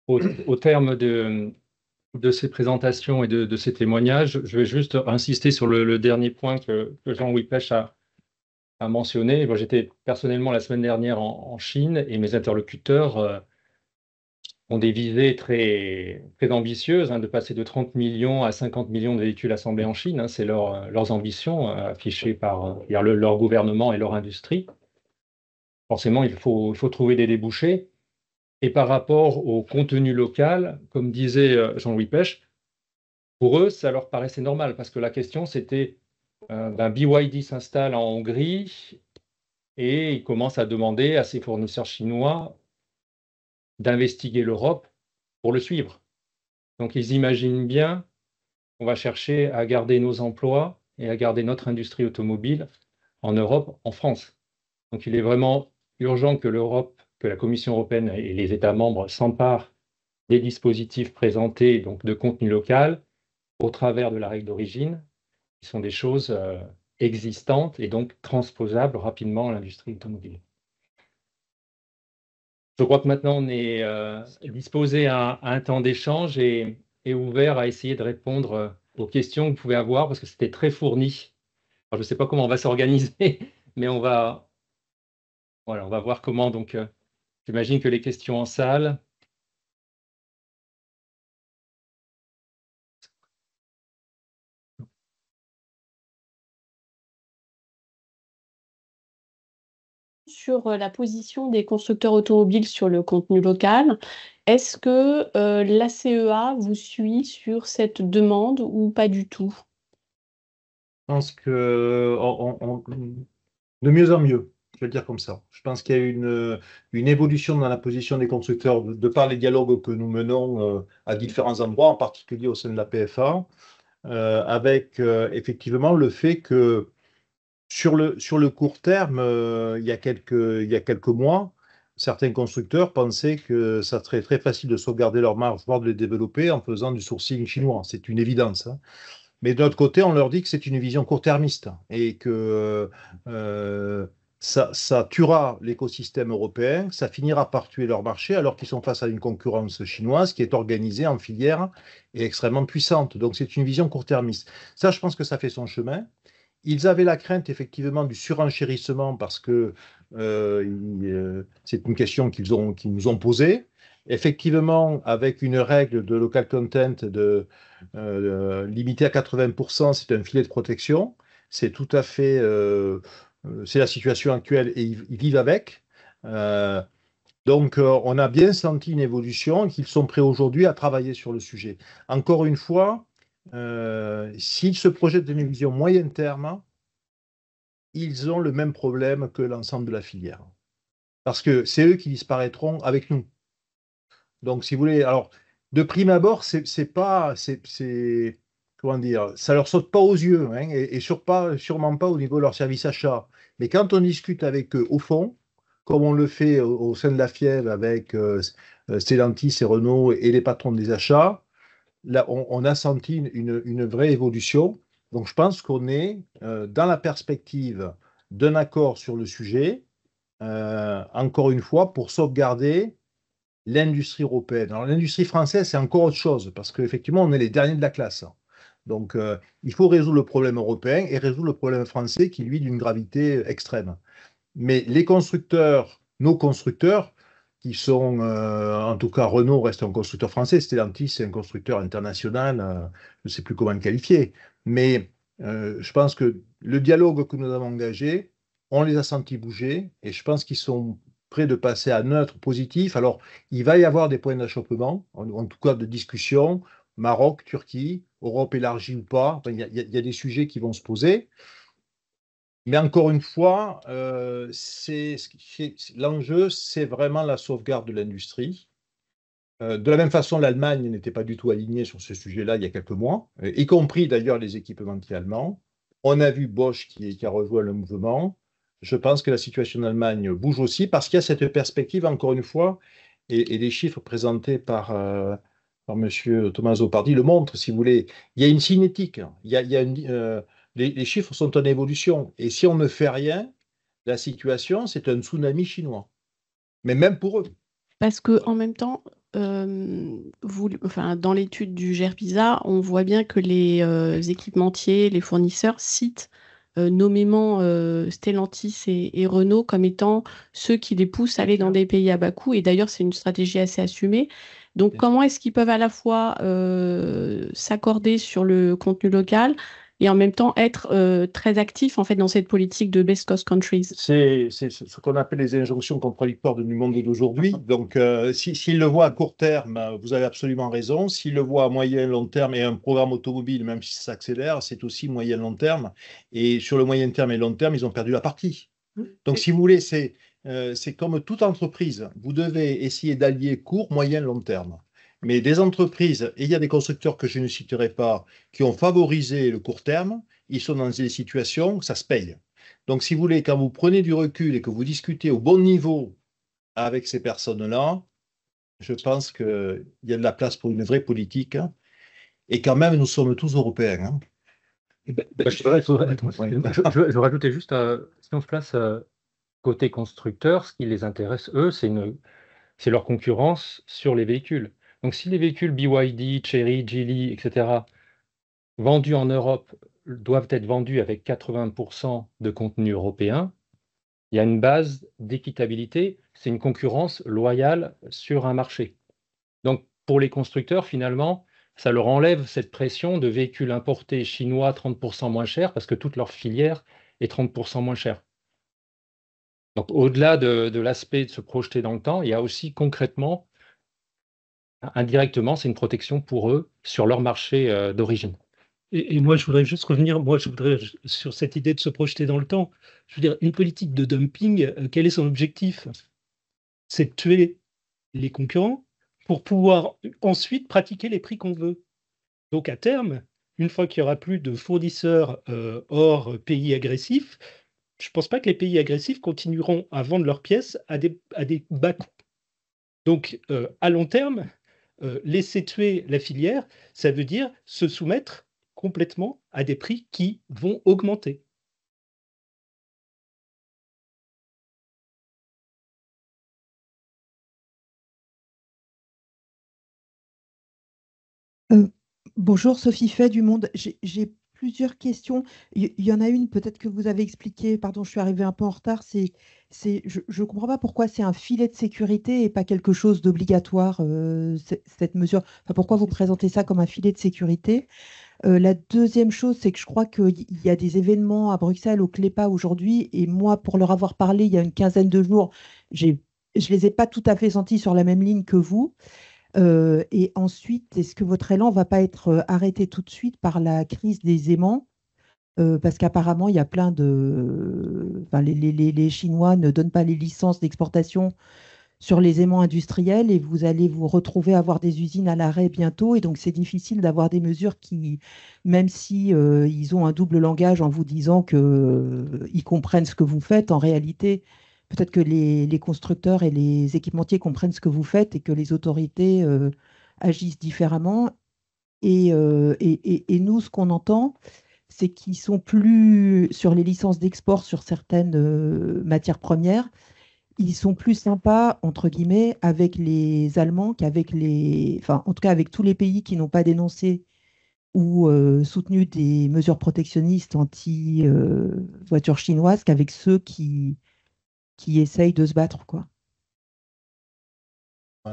au terme de ces présentations et de ces témoignages. Je vais juste insister sur le dernier point que Jean-Louis Pech a mentionné. Moi, j'étais personnellement la semaine dernière en Chine et mes interlocuteurs ont des visées très, très ambitieuses, de passer de 30 millions à 50 millions de véhicules assemblés en Chine. C'est leurs ambitions affichées par leur gouvernement et leur industrie. Forcément, il faut trouver des débouchés. Et par rapport au contenu local, comme disait Jean-Louis Pech, pour eux, ça leur paraissait normal, parce que la question, c'était BYD s'installe en Hongrie et il commence à demander à ses fournisseurs chinois d'investiguer l'Europe pour le suivre. Donc, ils imaginent bien qu'on va chercher à garder nos emplois et à garder notre industrie automobile en Europe, en France. Donc, il est vraiment urgent que la Commission européenne et les États membres s'emparent des dispositifs présentés, donc de contenu local, au travers de la règle d'origine, qui sont des choses existantes et donc transposables rapidement à l'industrie automobile. Je crois que maintenant on est disposé à un temps d'échange et ouvert à essayer de répondre aux questions que vous pouvez avoir, parce que c'était très fourni. Alors, je ne sais pas comment on va s'organiser, mais on va voir comment. Donc, j'imagine que les questions en salle. Sur la position des constructeurs automobiles sur le contenu local, est-ce que l'ACEA vous suit sur cette demande ou pas du tout? Je pense que de mieux en mieux, je vais le dire comme ça. Je pense qu'il y a une évolution dans la position des constructeurs de par les dialogues que nous menons à différents endroits, en particulier au sein de la PFA, avec effectivement le fait que sur le court terme, il y a quelques mois, certains constructeurs pensaient que ça serait très facile de sauvegarder leur marge, voire de les développer en faisant du sourcing chinois. C'est une évidence. Mais de l'autre côté, on leur dit que c'est une vision court-termiste et que ça tuera l'écosystème européen, ça finira par tuer leur marché alors qu'ils sont face à une concurrence chinoise qui est organisée en filière et extrêmement puissante. Donc c'est une vision court-termiste. Ça, je pense que ça fait son chemin. Ils avaient la crainte effectivement du surenchérissement parce que c'est une question qu'ils nous ont posée. Effectivement, avec une règle de local content limitée à 80%, c'est un filet de protection. C'est tout à fait, c'est la situation actuelle et ils vivent avec. Donc, on a bien senti une évolution et qu'ils sont prêts aujourd'hui à travailler sur le sujet. Encore une fois, s'ils se projettent une vision moyen terme, ils ont le même problème que l'ensemble de la filière. Parce que c'est eux qui disparaîtront avec nous. Donc, si vous voulez, alors, de prime abord, comment dire, ça leur saute pas aux yeux, et sûrement pas au niveau de leur service achat. Mais quand on discute avec eux au fond, comme on le fait au sein de la FIEV avec Stellantis et Renault et les patrons des achats, là, on a senti une vraie évolution. Donc, je pense qu'on est dans la perspective d'un accord sur le sujet, encore une fois, pour sauvegarder l'industrie européenne. Alors, l'industrie française, c'est encore autre chose, parce qu'effectivement, on est les derniers de la classe. Donc, il faut résoudre le problème européen et résoudre le problème français qui, lui, d'une gravité extrême. Mais les constructeurs, nos constructeurs, qui sont, en tout cas, Renault reste un constructeur français, Stellantis, c'est un constructeur international, je ne sais plus comment le qualifier. Mais je pense que le dialogue que nous avons engagé, on les a sentis bouger, et je pense qu'ils sont prêts de passer à neutre, positif. Alors, il va y avoir des points d'achoppement, en tout cas de discussion, Maroc, Turquie, Europe élargie ou pas, enfin, il y a des sujets qui vont se poser. Mais encore une fois, l'enjeu, c'est vraiment la sauvegarde de l'industrie. De la même façon, l'Allemagne n'était pas du tout alignée sur ce sujet-là il y a quelques mois, y compris d'ailleurs les équipementiers allemands. On a vu Bosch qui a rejoint le mouvement. Je pense que la situation en Allemagne bouge aussi parce qu'il y a cette perspective, encore une fois, et les chiffres présentés par M. Tommaso Pardi le montrent, si vous voulez. Il y a une cinétique, les chiffres sont en évolution. Et si on ne fait rien, la situation, c'est un tsunami chinois. Mais même pour eux. Parce que en même temps, dans l'étude du GERPISA, on voit bien que les équipementiers, les fournisseurs citent nommément Stellantis et Renault comme étant ceux qui les poussent à aller dans des pays à bas coût. Et d'ailleurs, c'est une stratégie assez assumée. Donc, comment est-ce qu'ils peuvent à la fois s'accorder sur le contenu local et en même temps être très actifs en fait, dans cette politique de best cost countries? C'est ce qu'on appelle les injonctions contradictoires du monde d'aujourd'hui. Donc, s'il le voit à court terme, vous avez absolument raison. S'il le voit à moyen et long terme, et un programme automobile, même si ça s'accélère, c'est aussi moyen et long terme. Et sur le moyen terme et long terme, ils ont perdu la partie. Donc, si vous voulez, c'est comme toute entreprise. Vous devez essayer d'allier court, moyen, long terme. Mais des entreprises, et il y a des constructeurs que je ne citerai pas, qui ont favorisé le court terme, ils sont dans des situations où ça se paye. Donc, si vous voulez, quand vous prenez du recul et que vous discutez au bon niveau avec ces personnes-là, je pense qu'il y a de la place pour une vraie politique. Hein. Et quand même, nous sommes tous Européens. Hein. Je rajoutais juste, si on se place côté constructeur, ce qui les intéresse, eux, c'est leur concurrence sur les véhicules. Donc, si les véhicules BYD, Chery, Geely, etc., vendus en Europe, doivent être vendus avec 80% de contenu européen, il y a une base d'équitabilité, c'est une concurrence loyale sur un marché. Donc, pour les constructeurs, finalement, ça leur enlève cette pression de véhicules importés chinois 30% moins chers parce que toute leur filière est 30% moins chère. Donc, au-delà de l'aspect de se projeter dans le temps, il y a aussi concrètement, indirectement, c'est une protection pour eux sur leur marché d'origine. Et moi, je voudrais juste revenir, sur cette idée de se projeter dans le temps. Je veux dire, une politique de dumping, quel est son objectif? C'est de tuer les concurrents pour pouvoir ensuite pratiquer les prix qu'on veut. Donc, à terme, une fois qu'il n'y aura plus de fournisseurs hors pays agressifs, je ne pense pas que les pays agressifs continueront à vendre leurs pièces à des bas coûts. Donc, à long terme, laisser tuer la filière, ça veut dire se soumettre complètement à des prix qui vont augmenter. Bonjour, Sophie Fay du Monde. J'ai plusieurs questions. Il y en a une, peut-être que vous avez expliqué, pardon, je suis arrivée un peu en retard, je ne comprends pas pourquoi c'est un filet de sécurité et pas quelque chose d'obligatoire, cette mesure. Enfin, pourquoi vous présentez ça comme un filet de sécurité? La deuxième chose, c'est que je crois qu'il y a des événements à Bruxelles au CLEPA aujourd'hui, et moi, pour leur avoir parlé il y a une quinzaine de jours, je ne les ai pas tout à fait sentis sur la même ligne que vous. Et ensuite, est-ce que votre élan ne va pas être arrêté tout de suite par la crise des aimants? Parce qu'apparemment, il y a plein de... Enfin, les Chinois ne donnent pas les licences d'exportation sur les aimants industriels et vous allez vous retrouver à avoir des usines à l'arrêt bientôt. Et donc, c'est difficile d'avoir des mesures qui, même si ils ont un double langage en vous disant qu'ils comprennent ce que vous faites, en réalité, peut-être que les constructeurs et les équipementiers comprennent ce que vous faites et que les autorités agissent différemment. Et nous, ce qu'on entend, c'est qu'ils sont plus sur les licences d'export sur certaines matières premières. Ils sont plus sympas, entre guillemets, avec les Allemands qu'avec enfin, en tout cas, avec tous les pays qui n'ont pas dénoncé ou soutenu des mesures protectionnistes anti-voitures chinoises qu'avec ceux qui essayent de se battre, quoi.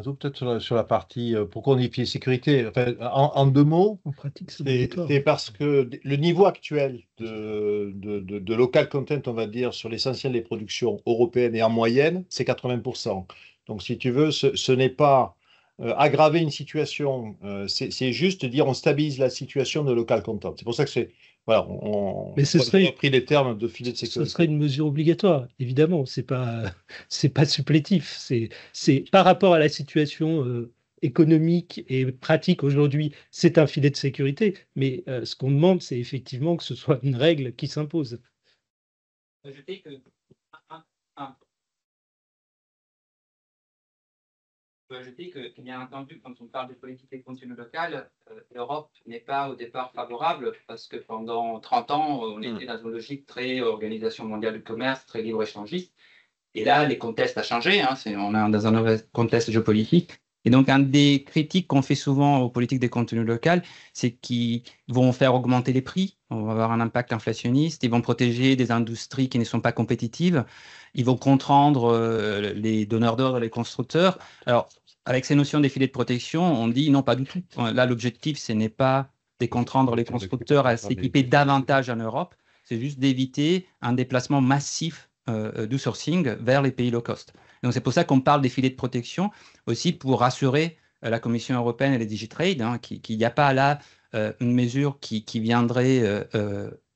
Peut-être sur la partie pourquoi on dit filet de sécurité. Enfin, en 2 mots, En pratique, c'est c'est obligatoire. parce que le niveau actuel de local content, on va dire, sur l'essentiel des productions européennes et en moyenne, c'est 80%. Donc, si tu veux, ce n'est pas aggraver une situation, c'est juste dire on stabilise la situation de local content. C'est pour ça que c'est. Voilà, Mais ce on serait- a pris les termes de filet de Ce sécurité. serait une mesure obligatoire, évidemment. C'est pas supplétif. C'est par rapport à la situation économique et pratique aujourd'hui, c'est un filet de sécurité. Mais ce qu'on demande, c'est effectivement que ce soit une règle qui s'impose. Ajouter que Je peux ajouter que, bien entendu, quand on parle de politique des contenus locales, l'Europe n'est pas au départ favorable parce que pendant 30 ans, on était dans une logique très organisation mondiale du commerce, très libre-échangiste. Et là, les contextes ont changé. On est dans un nouveau contexte géopolitique. Et donc, un des critiques qu'on fait souvent aux politiques des contenus locaux, c'est qu'ils vont faire augmenter les prix, on va avoir un impact inflationniste, ils vont protéger des industries qui ne sont pas compétitives, ils vont contraindre les donneurs d'ordre, les constructeurs. Alors, avec ces notions des filets de protection, on dit non, pas du tout. Là, l'objectif, ce n'est pas de contraindre les constructeurs à s'équiper davantage en Europe, c'est juste d'éviter un déplacement massif du sourcing vers les pays low cost. Donc, c'est pour ça qu'on parle des filets de protection, aussi pour rassurer la Commission européenne et les Digitrade, qu'il n'y a pas là une mesure qui viendrait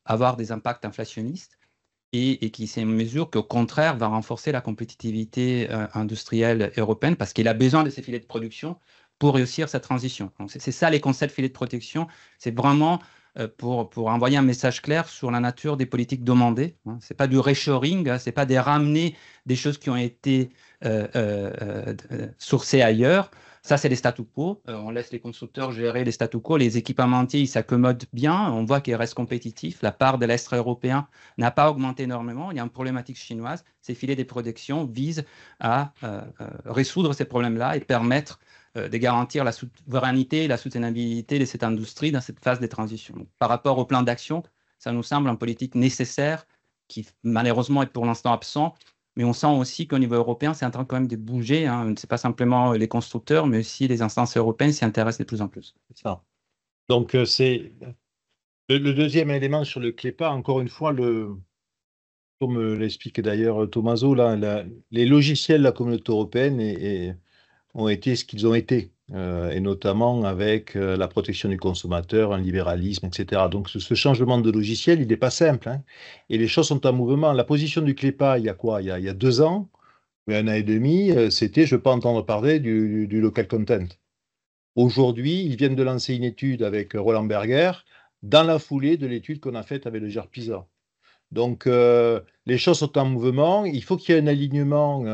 avoir des impacts inflationnistes et qui c'est une mesure qui, au contraire, va renforcer la compétitivité industrielle européenne parce qu'il a besoin de ces filets de production pour réussir sa transition. Donc, c'est ça les concepts filets de protection. C'est vraiment pour envoyer un message clair sur la nature des politiques demandées. Ce n'est pas du reshoring, ce n'est pas de ramener des choses qui ont été sourcées ailleurs. Ça, c'est les statu quo. On laisse les constructeurs gérer les statu quo. Les équipementiers, ils s'accommodent bien. On voit qu'ils restent compétitifs. La part de l'Est européen n'a pas augmenté énormément. Il y a une problématique chinoise. Ces filets de protection visent à résoudre ces problèmes-là et permettre de garantir la souveraineté et la soutenabilité de cette industrie dans cette phase de transition. Donc, par rapport au plan d'action, ça nous semble une politique nécessaire qui malheureusement est pour l'instant absent, mais on sent aussi qu'au niveau européen, c'est en train quand même de bouger. Ce n'est pas simplement les constructeurs, mais aussi les instances européennes s'y intéressent de plus en plus. C'est ça. Donc, c'est le deuxième élément sur le CLEPA, encore une fois, comme l'explique d'ailleurs Tommaso, là, les logiciels de la communauté européenne ont été ce qu'ils ont été, et notamment avec la protection du consommateur, un libéralisme, etc. Donc ce changement de logiciel, il n'est pas simple, et les choses sont en mouvement. La position du CLEPA, il y a quoi? Il y a 2 ans, ou 1 an et demi, c'était je ne veux pas entendre parler du local content. Aujourd'hui, ils viennent de lancer une étude avec Roland Berger, dans la foulée de l'étude qu'on a faite avec le GERPISA. Donc, les choses sont en mouvement. Il faut qu'il y ait un alignement,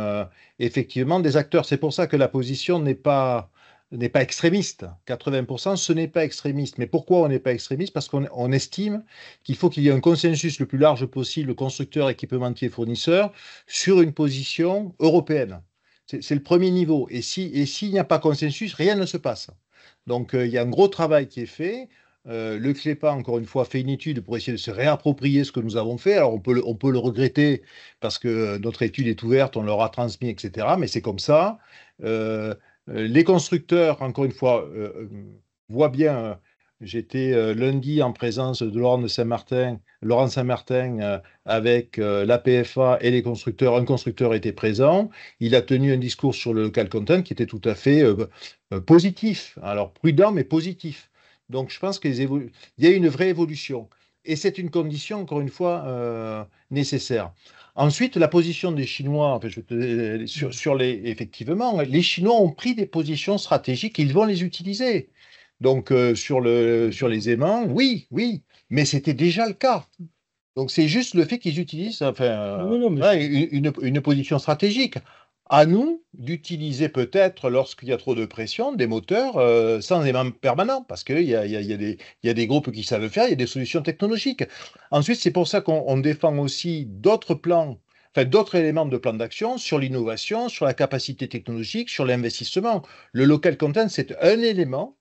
effectivement, des acteurs. C'est pour ça que la position n'est pas extrémiste. 80%, ce n'est pas extrémiste. Mais pourquoi on n'est pas extrémiste? Parce qu'on estime qu'il faut qu'il y ait un consensus le plus large possible, constructeurs, équipementiers, fournisseurs, sur une position européenne. C'est le premier niveau. Et s'il n'y a pas consensus, rien ne se passe. Donc, il y a un gros travail qui est fait. Le CLEPA, encore une fois, fait une étude pour essayer de se réapproprier ce que nous avons fait. Alors, on peut le regretter parce que notre étude est ouverte, on leur a transmis, etc. Mais c'est comme ça. Les constructeurs, encore une fois, voient bien. J'étais lundi en présence de Laurent Saint-Martin avec la PFA et les constructeurs. Un constructeur était présent. Il a tenu un discours sur le local content qui était tout à fait positif. Alors, prudent, mais positif. Donc, je pense qu'il y a une vraie évolution. Et c'est une condition, encore une fois, nécessaire. Ensuite, la position des Chinois, effectivement, les Chinois ont pris des positions stratégiques et ils vont les utiliser. Donc, sur les aimants, oui, mais c'était déjà le cas. Donc, c'est juste le fait qu'ils utilisent une position stratégique. À nous d'utiliser peut-être, lorsqu'il y a trop de pression, des moteurs sans aimant permanent, parce qu'il y a des groupes qui savent le faire, il y a des solutions technologiques. Ensuite, c'est pour ça qu'on défend aussi d'autres éléments de plan d'action sur l'innovation, sur la capacité technologique, sur l'investissement. Le local content, c'est un élément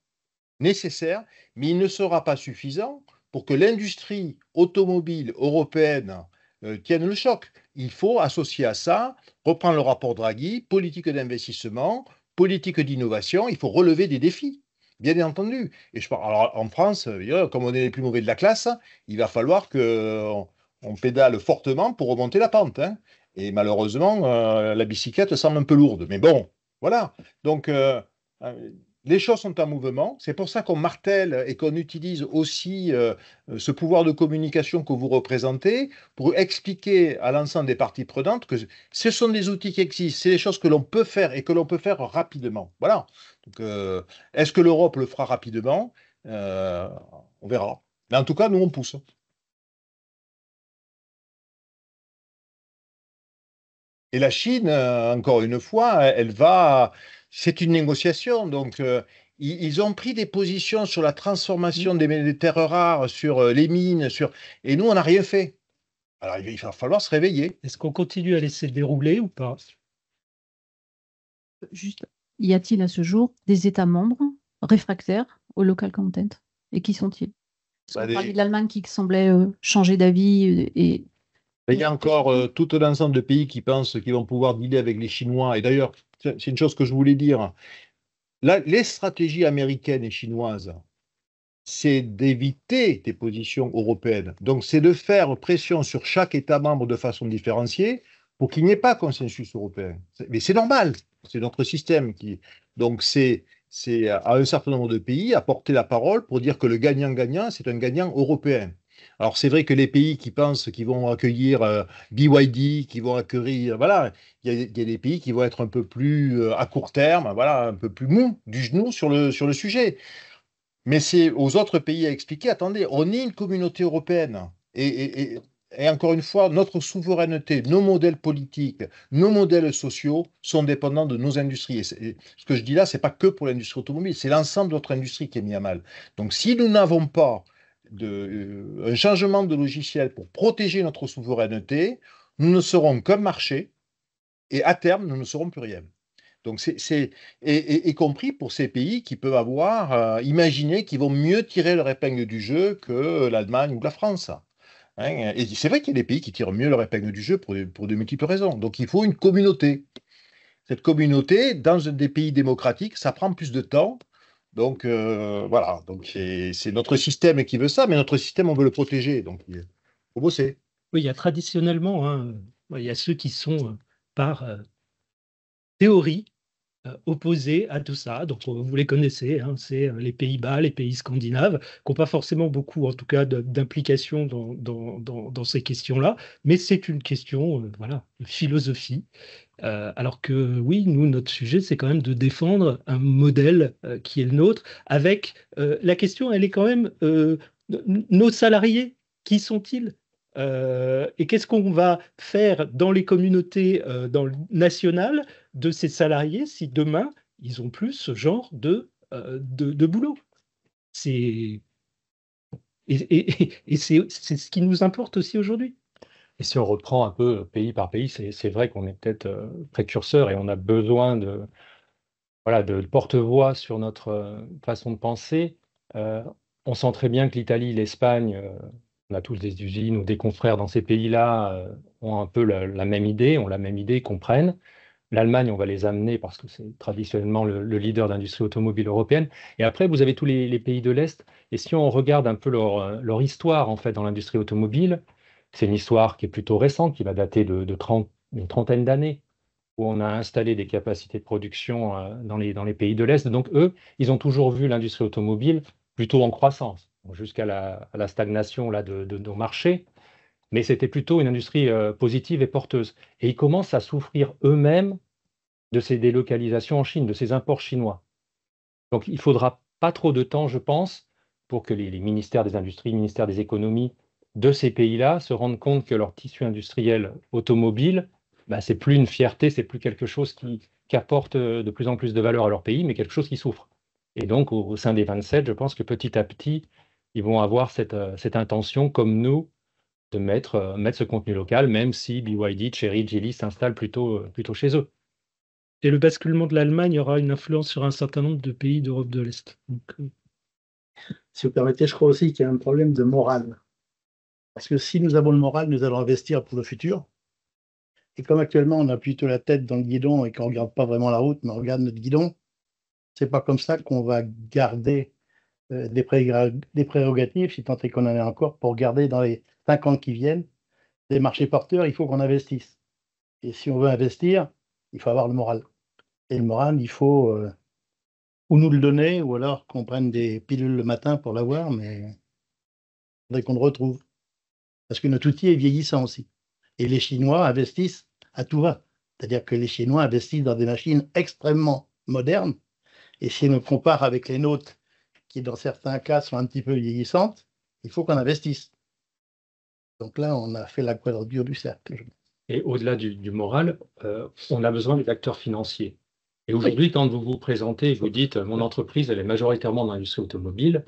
nécessaire, mais il ne sera pas suffisant pour que l'industrie automobile européenne tienne le choc. Il faut associer à ça, reprendre le rapport Draghi, politique d'investissement, politique d'innovation, il faut relever des défis, bien entendu. Et alors, en France, comme on est les plus mauvais de la classe, il va falloir qu'on pédale fortement pour remonter la pente, hein. Et malheureusement, la bicyclette semble un peu lourde. Mais bon, voilà. Donc, les choses sont en mouvement. C'est pour ça qu'on martèle et qu'on utilise aussi ce pouvoir de communication que vous représentez pour expliquer à l'ensemble des parties prenantes que ce sont des outils qui existent, c'est des choses que l'on peut faire et que l'on peut faire rapidement. Voilà. Donc, est-ce que l'Europe le fera rapidement? On verra. Mais en tout cas, nous, on pousse. Et la Chine, encore une fois, c'est une négociation. Donc, ils ont pris des positions sur la transformation des terres rares, sur les mines, et nous, on n'a rien fait. Alors, il va falloir se réveiller. Est-ce qu'on continue à laisser dérouler ou pas? Juste, y a-t-il à ce jour des États membres réfractaires au local content? Et qui sont-ils? Parce qu'on parlait de l'Allemagne qui semblait changer d'avis et il y a encore tout un ensemble de pays qui pensent qu'ils vont pouvoir dealer avec les Chinois. Et d'ailleurs, c'est une chose que je voulais dire. Là, les stratégies américaines et chinoises, c'est d'éviter des positions européennes. Donc, c'est de faire pression sur chaque État membre de façon différenciée pour qu'il n'y ait pas consensus européen. Mais c'est normal, c'est notre système qui. Donc, c'est à un certain nombre de pays à porter la parole pour dire que le gagnant-gagnant, c'est un gagnant européen. Alors, c'est vrai que les pays qui pensent qu'ils vont accueillir BYD, qui vont accueillir, voilà, il y a des pays qui vont être un peu plus à court terme, voilà, un peu plus mou du genou sur le sujet. Mais c'est aux autres pays à expliquer, attendez, on est une communauté européenne. Et encore une fois, notre souveraineté, nos modèles politiques, nos modèles sociaux sont dépendants de nos industries. Et ce que je dis là, ce n'est pas que pour l'industrie automobile, c'est l'ensemble de notre industrie qui est mis à mal. Donc si nous n'avons pas un changement de logiciel pour protéger notre souveraineté, nous ne serons qu'un marché et à terme, nous ne serons plus rien. Donc, y compris pour ces pays qui peuvent avoir imaginé qu'ils vont mieux tirer leur épingle du jeu que l'Allemagne ou la France. Hein, et c'est vrai qu'il y a des pays qui tirent mieux leur épingle du jeu pour de multiples raisons. Donc, il faut une communauté. Cette communauté, dans des pays démocratiques, ça prend plus de temps. Donc, voilà. Donc, c'est notre système qui veut ça, mais notre système, on veut le protéger. Donc, il faut bosser. Oui, il y a traditionnellement, hein, il y a ceux qui sont par théorie opposés à tout ça. Donc, vous les connaissez, hein, c'est les Pays-Bas, les pays scandinaves, qui n'ont pas forcément beaucoup, en tout cas, d'implication dans ces questions-là, mais c'est une question voilà, de philosophie. Alors que oui, nous, notre sujet, c'est quand même de défendre un modèle qui est le nôtre, avec la question, elle est quand même, nos salariés, qui sont-ils? Et qu'est-ce qu'on va faire dans les communautés nationales de ces salariés si demain, ils n'ont plus ce genre de boulot? Et c'est ce qui nous importe aussi aujourd'hui. Et si on reprend un peu pays par pays, c'est vrai qu'on est peut-être précurseur et on a besoin de porte-voix sur notre façon de penser. On sent très bien que l'Italie, l'Espagne, on a tous des usines ou des confrères dans ces pays-là, ont un peu la même idée, comprennent. L'Allemagne, on va les amener parce que c'est traditionnellement le leader d'industrie automobile européenne. Et après, vous avez tous les pays de l'Est. Et si on regarde un peu leur histoire en fait dans l'industrie automobile, c'est une histoire qui est plutôt récente, qui va dater d'une trentaine d'années, où on a installé des capacités de production dans les pays de l'Est. Donc eux, ils ont toujours vu l'industrie automobile plutôt en croissance, jusqu'à la stagnation là, de nos marchés. Mais c'était plutôt une industrie positive et porteuse. Et ils commencent à souffrir eux-mêmes de ces délocalisations en Chine, de ces imports chinois. Donc il ne faudra pas trop de temps, je pense, pour que les ministères des industries, les ministères des économies de ces pays-là se rendent compte que leur tissu industriel automobile, c'est plus une fierté, c'est plus quelque chose qui apporte de plus en plus de valeur à leur pays, mais quelque chose qui souffre. Et donc, au sein des 27, je pense que petit à petit, ils vont avoir cette intention, comme nous, de mettre ce contenu local, même si BYD, Chery, Geely s'installent plutôt chez eux. Et le basculement de l'Allemagne aura une influence sur un certain nombre de pays d'Europe de l'Est. Si vous permettez, je crois aussi qu'il y a un problème de morale. Parce que si nous avons le moral, nous allons investir pour le futur. Et comme actuellement, on a plutôt la tête dans le guidon et qu'on ne regarde pas vraiment la route, mais on regarde notre guidon, c'est pas comme ça qu'on va garder des prérogatives, si tant est qu'on en ait encore, pour garder dans les 5 ans qui viennent des marchés porteurs. Il faut qu'on investisse. Et si on veut investir, il faut avoir le moral. Et le moral, il faut ou nous le donner, ou alors qu'on prenne des pilules le matin pour l'avoir, mais il faudrait qu'on le retrouve. Parce que notre outil est vieillissant aussi. Et les Chinois investissent à tout va. C'est-à-dire que les Chinois investissent dans des machines extrêmement modernes. Et si on compare avec les nôtres, qui dans certains cas sont un petit peu vieillissantes, il faut qu'on investisse. Donc là, on a fait la quadrature du cercle. Et au-delà du moral, on a besoin des acteurs financiers. Et aujourd'hui, quand vous vous présentez, vous dites mon entreprise, elle est majoritairement dans l'industrie automobile,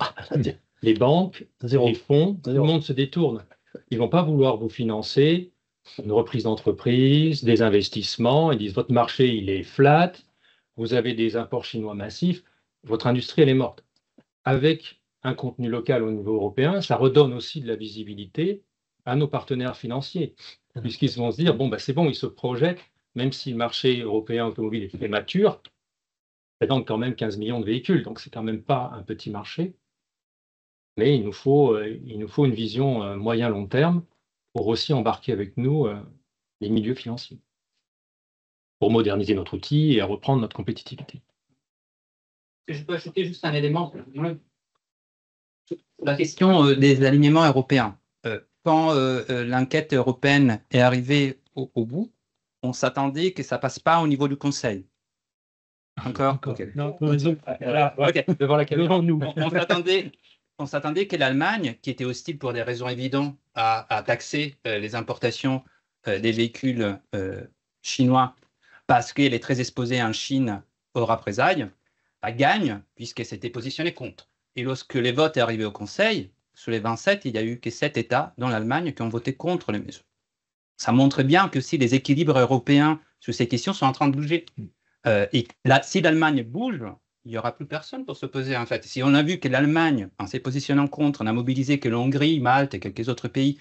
les banques, les fonds, tout le monde se détourne. Ils ne vont pas vouloir vous financer une reprise d'entreprise, des investissements. Ils disent votre marché, il est flat, vous avez des imports chinois massifs, votre industrie, elle est morte. Avec un contenu local au niveau européen, ça redonne aussi de la visibilité à nos partenaires financiers, puisqu'ils vont se dire, bon, bah, c'est bon, ils se projettent, même si le marché européen automobile est très mature, ça donne quand même 15 millions de véhicules, donc c'est quand même pas un petit marché, mais il nous faut une vision moyen-long terme pour aussi embarquer avec nous les milieux financiers, pour moderniser notre outil et reprendre notre compétitivité. Je peux ajouter juste un élément. La question des alignements européens. Quand l'enquête européenne est arrivée au bout, on s'attendait que ça passe pas au niveau du Conseil. Encore okay. Non, voilà, okay. Devant la caméra. Nous. On s'attendait que l'Allemagne, qui était hostile pour des raisons évidentes à taxer les importations des véhicules chinois parce qu'elle est très exposée en Chine aux représailles, gagne puisqu'elle s'était positionnée contre. Et lorsque les votes est arrivé au Conseil, sur les 27, il n'y a eu que 7 États, dont l'Allemagne, qui ont voté contre les mesures. Ça montre bien que si les équilibres européens sur ces questions sont en train de bouger. Et là, si l'Allemagne bouge, il n'y aura plus personne pour s'opposer, en fait. Si on a vu que l'Allemagne, en s'est positionnant contre, on a mobilisé que l'Hongrie, Malte et quelques autres pays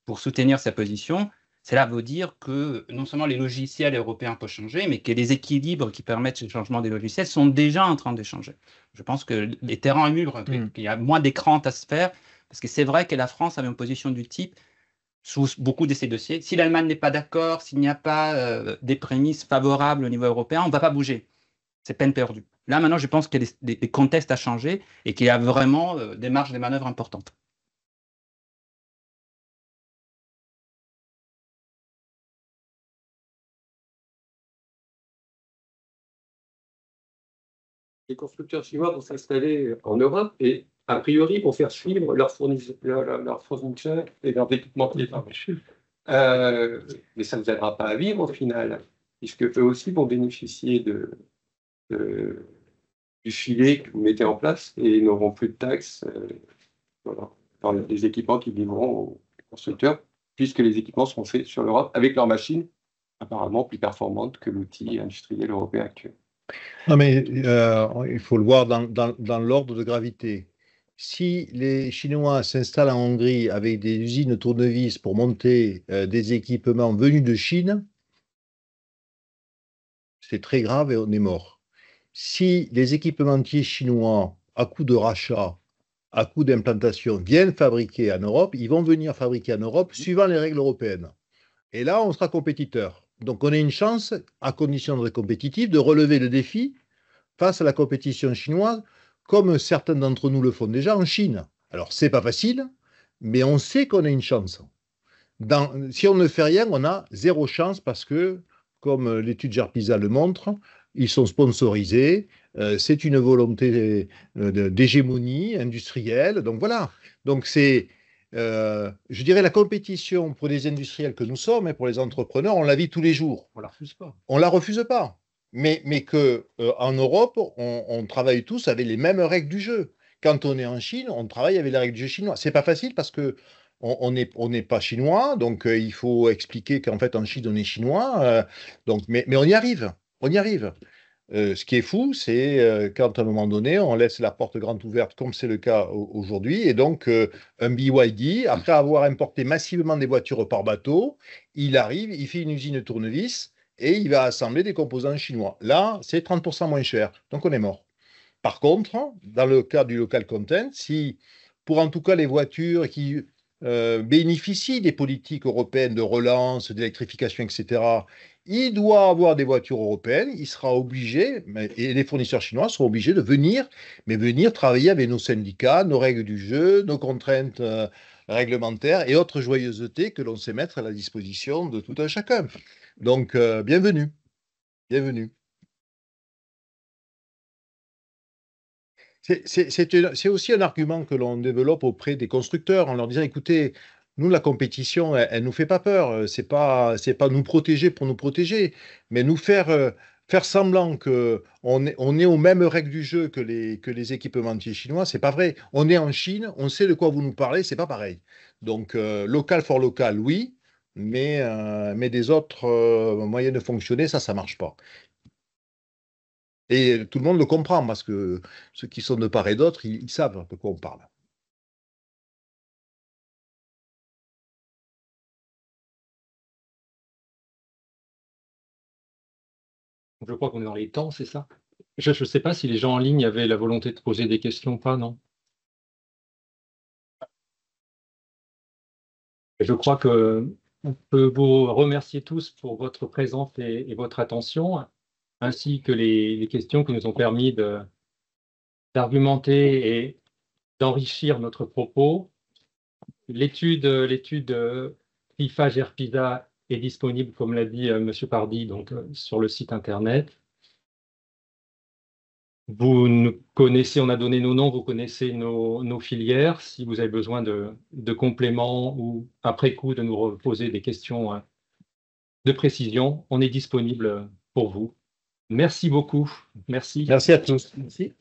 pour soutenir sa position, cela veut dire que non seulement les logiciels européens peuvent changer, mais que les équilibres qui permettent le changement des logiciels sont déjà en train de changer. Je pense que les terrains mûrs, qu'il y a moins d'écran à se faire, parce que c'est vrai que la France avait une position du type sous beaucoup de ces dossiers. Si l'Allemagne n'est pas d'accord, s'il n'y a pas des prémices favorables au niveau européen, on ne va pas bouger. C'est peine perdue. Là, maintenant, je pense que les contextes ont changé et qu'il y a vraiment des marges de manœuvre importantes. Les constructeurs chinois vont s'installer en Europe et, a priori, vont faire suivre leurs fournisseurs et leurs équipementiers. Mais ça ne nous aidera pas à vivre au final, puisque eux aussi vont bénéficier du filet que vous mettez en place et n'auront plus de taxes dans les équipements qui livreront aux constructeurs, puisque les équipements seront faits sur l'Europe avec leurs machines apparemment plus performantes que l'outil industriel européen actuel. Non, mais il faut le voir dans l'ordre de gravité. Si les Chinois s'installent en Hongrie avec des usines tournevis pour monter des équipements venus de Chine, c'est très grave et on est mort. Si les équipementiers chinois, à coût de rachat, à coût d'implantation, viennent fabriquer en Europe, ils vont venir fabriquer en Europe suivant les règles européennes. Et là, on sera compétiteur. Donc, on a une chance, à condition d'être compétitif, de relever le défi face à la compétition chinoise, comme certains d'entre nous le font déjà en Chine. Alors, c'est pas facile, mais on sait qu'on a une chance. Si on ne fait rien, on a zéro chance parce que, comme l'étude Jarpisa le montre, ils sont sponsorisés, c'est une volonté d'hégémonie industrielle. Donc, voilà. Donc, c'est... je dirais la compétition pour les industriels que nous sommes et pour les entrepreneurs, on la vit tous les jours. On la refuse pas. On la refuse pas. Mais que en Europe, on travaille tous avec les mêmes règles du jeu. Quand on est en Chine, on travaille avec les règles du jeu chinois. C'est pas facile parce que on n'est pas chinois, donc il faut expliquer qu'en fait en Chine on est chinois. Mais on y arrive. On y arrive. Ce qui est fou, c'est quand à un moment donné, on laisse la porte grande ouverte, comme c'est le cas aujourd'hui, et donc un BYD, après avoir importé massivement des voitures par bateau, il arrive, il fait une usine tournevis et il va assembler des composants chinois. Là, c'est 30% moins cher, donc on est mort. Par contre, dans le cas du local content, si pour en tout cas les voitures qui bénéficient des politiques européennes de relance, d'électrification, etc., il doit avoir des voitures européennes, il sera obligé, et les fournisseurs chinois seront obligés de venir, mais venir travailler avec nos syndicats, nos règles du jeu, nos contraintes réglementaires et autres joyeusetés que l'on sait mettre à la disposition de tout un chacun. Donc, bienvenue. Bienvenue. C'est aussi un argument que l'on développe auprès des constructeurs en leur disant, écoutez, nous, la compétition, elle ne nous fait pas peur. C'est pas nous protéger pour nous protéger, mais nous faire semblant qu'on est aux mêmes règles du jeu que les équipementiers chinois, c'est pas vrai. On est en Chine, on sait de quoi vous nous parlez, c'est pas pareil. Donc, local for local, oui, mais des autres moyens de fonctionner, ça marche pas. Et tout le monde le comprend, parce que ceux qui sont de part et d'autre, ils savent de quoi on parle. Je crois qu'on est dans les temps, c'est ça? Je ne sais pas si les gens en ligne avaient la volonté de poser des questions ou pas, non? Je crois qu'on peut vous remercier tous pour votre présence et votre attention, ainsi que les questions qui nous ont permis d'argumenter et d'enrichir notre propos. L'étude FIFA GERPISA est disponible, comme l'a dit M. Pardy, donc, sur le site Internet. Vous nous connaissez, on a donné nos noms, vous connaissez nos filières. Si vous avez besoin de compléments ou après coup de nous reposer des questions de précision, on est disponible pour vous. Merci beaucoup. Merci. Merci à tous. Merci.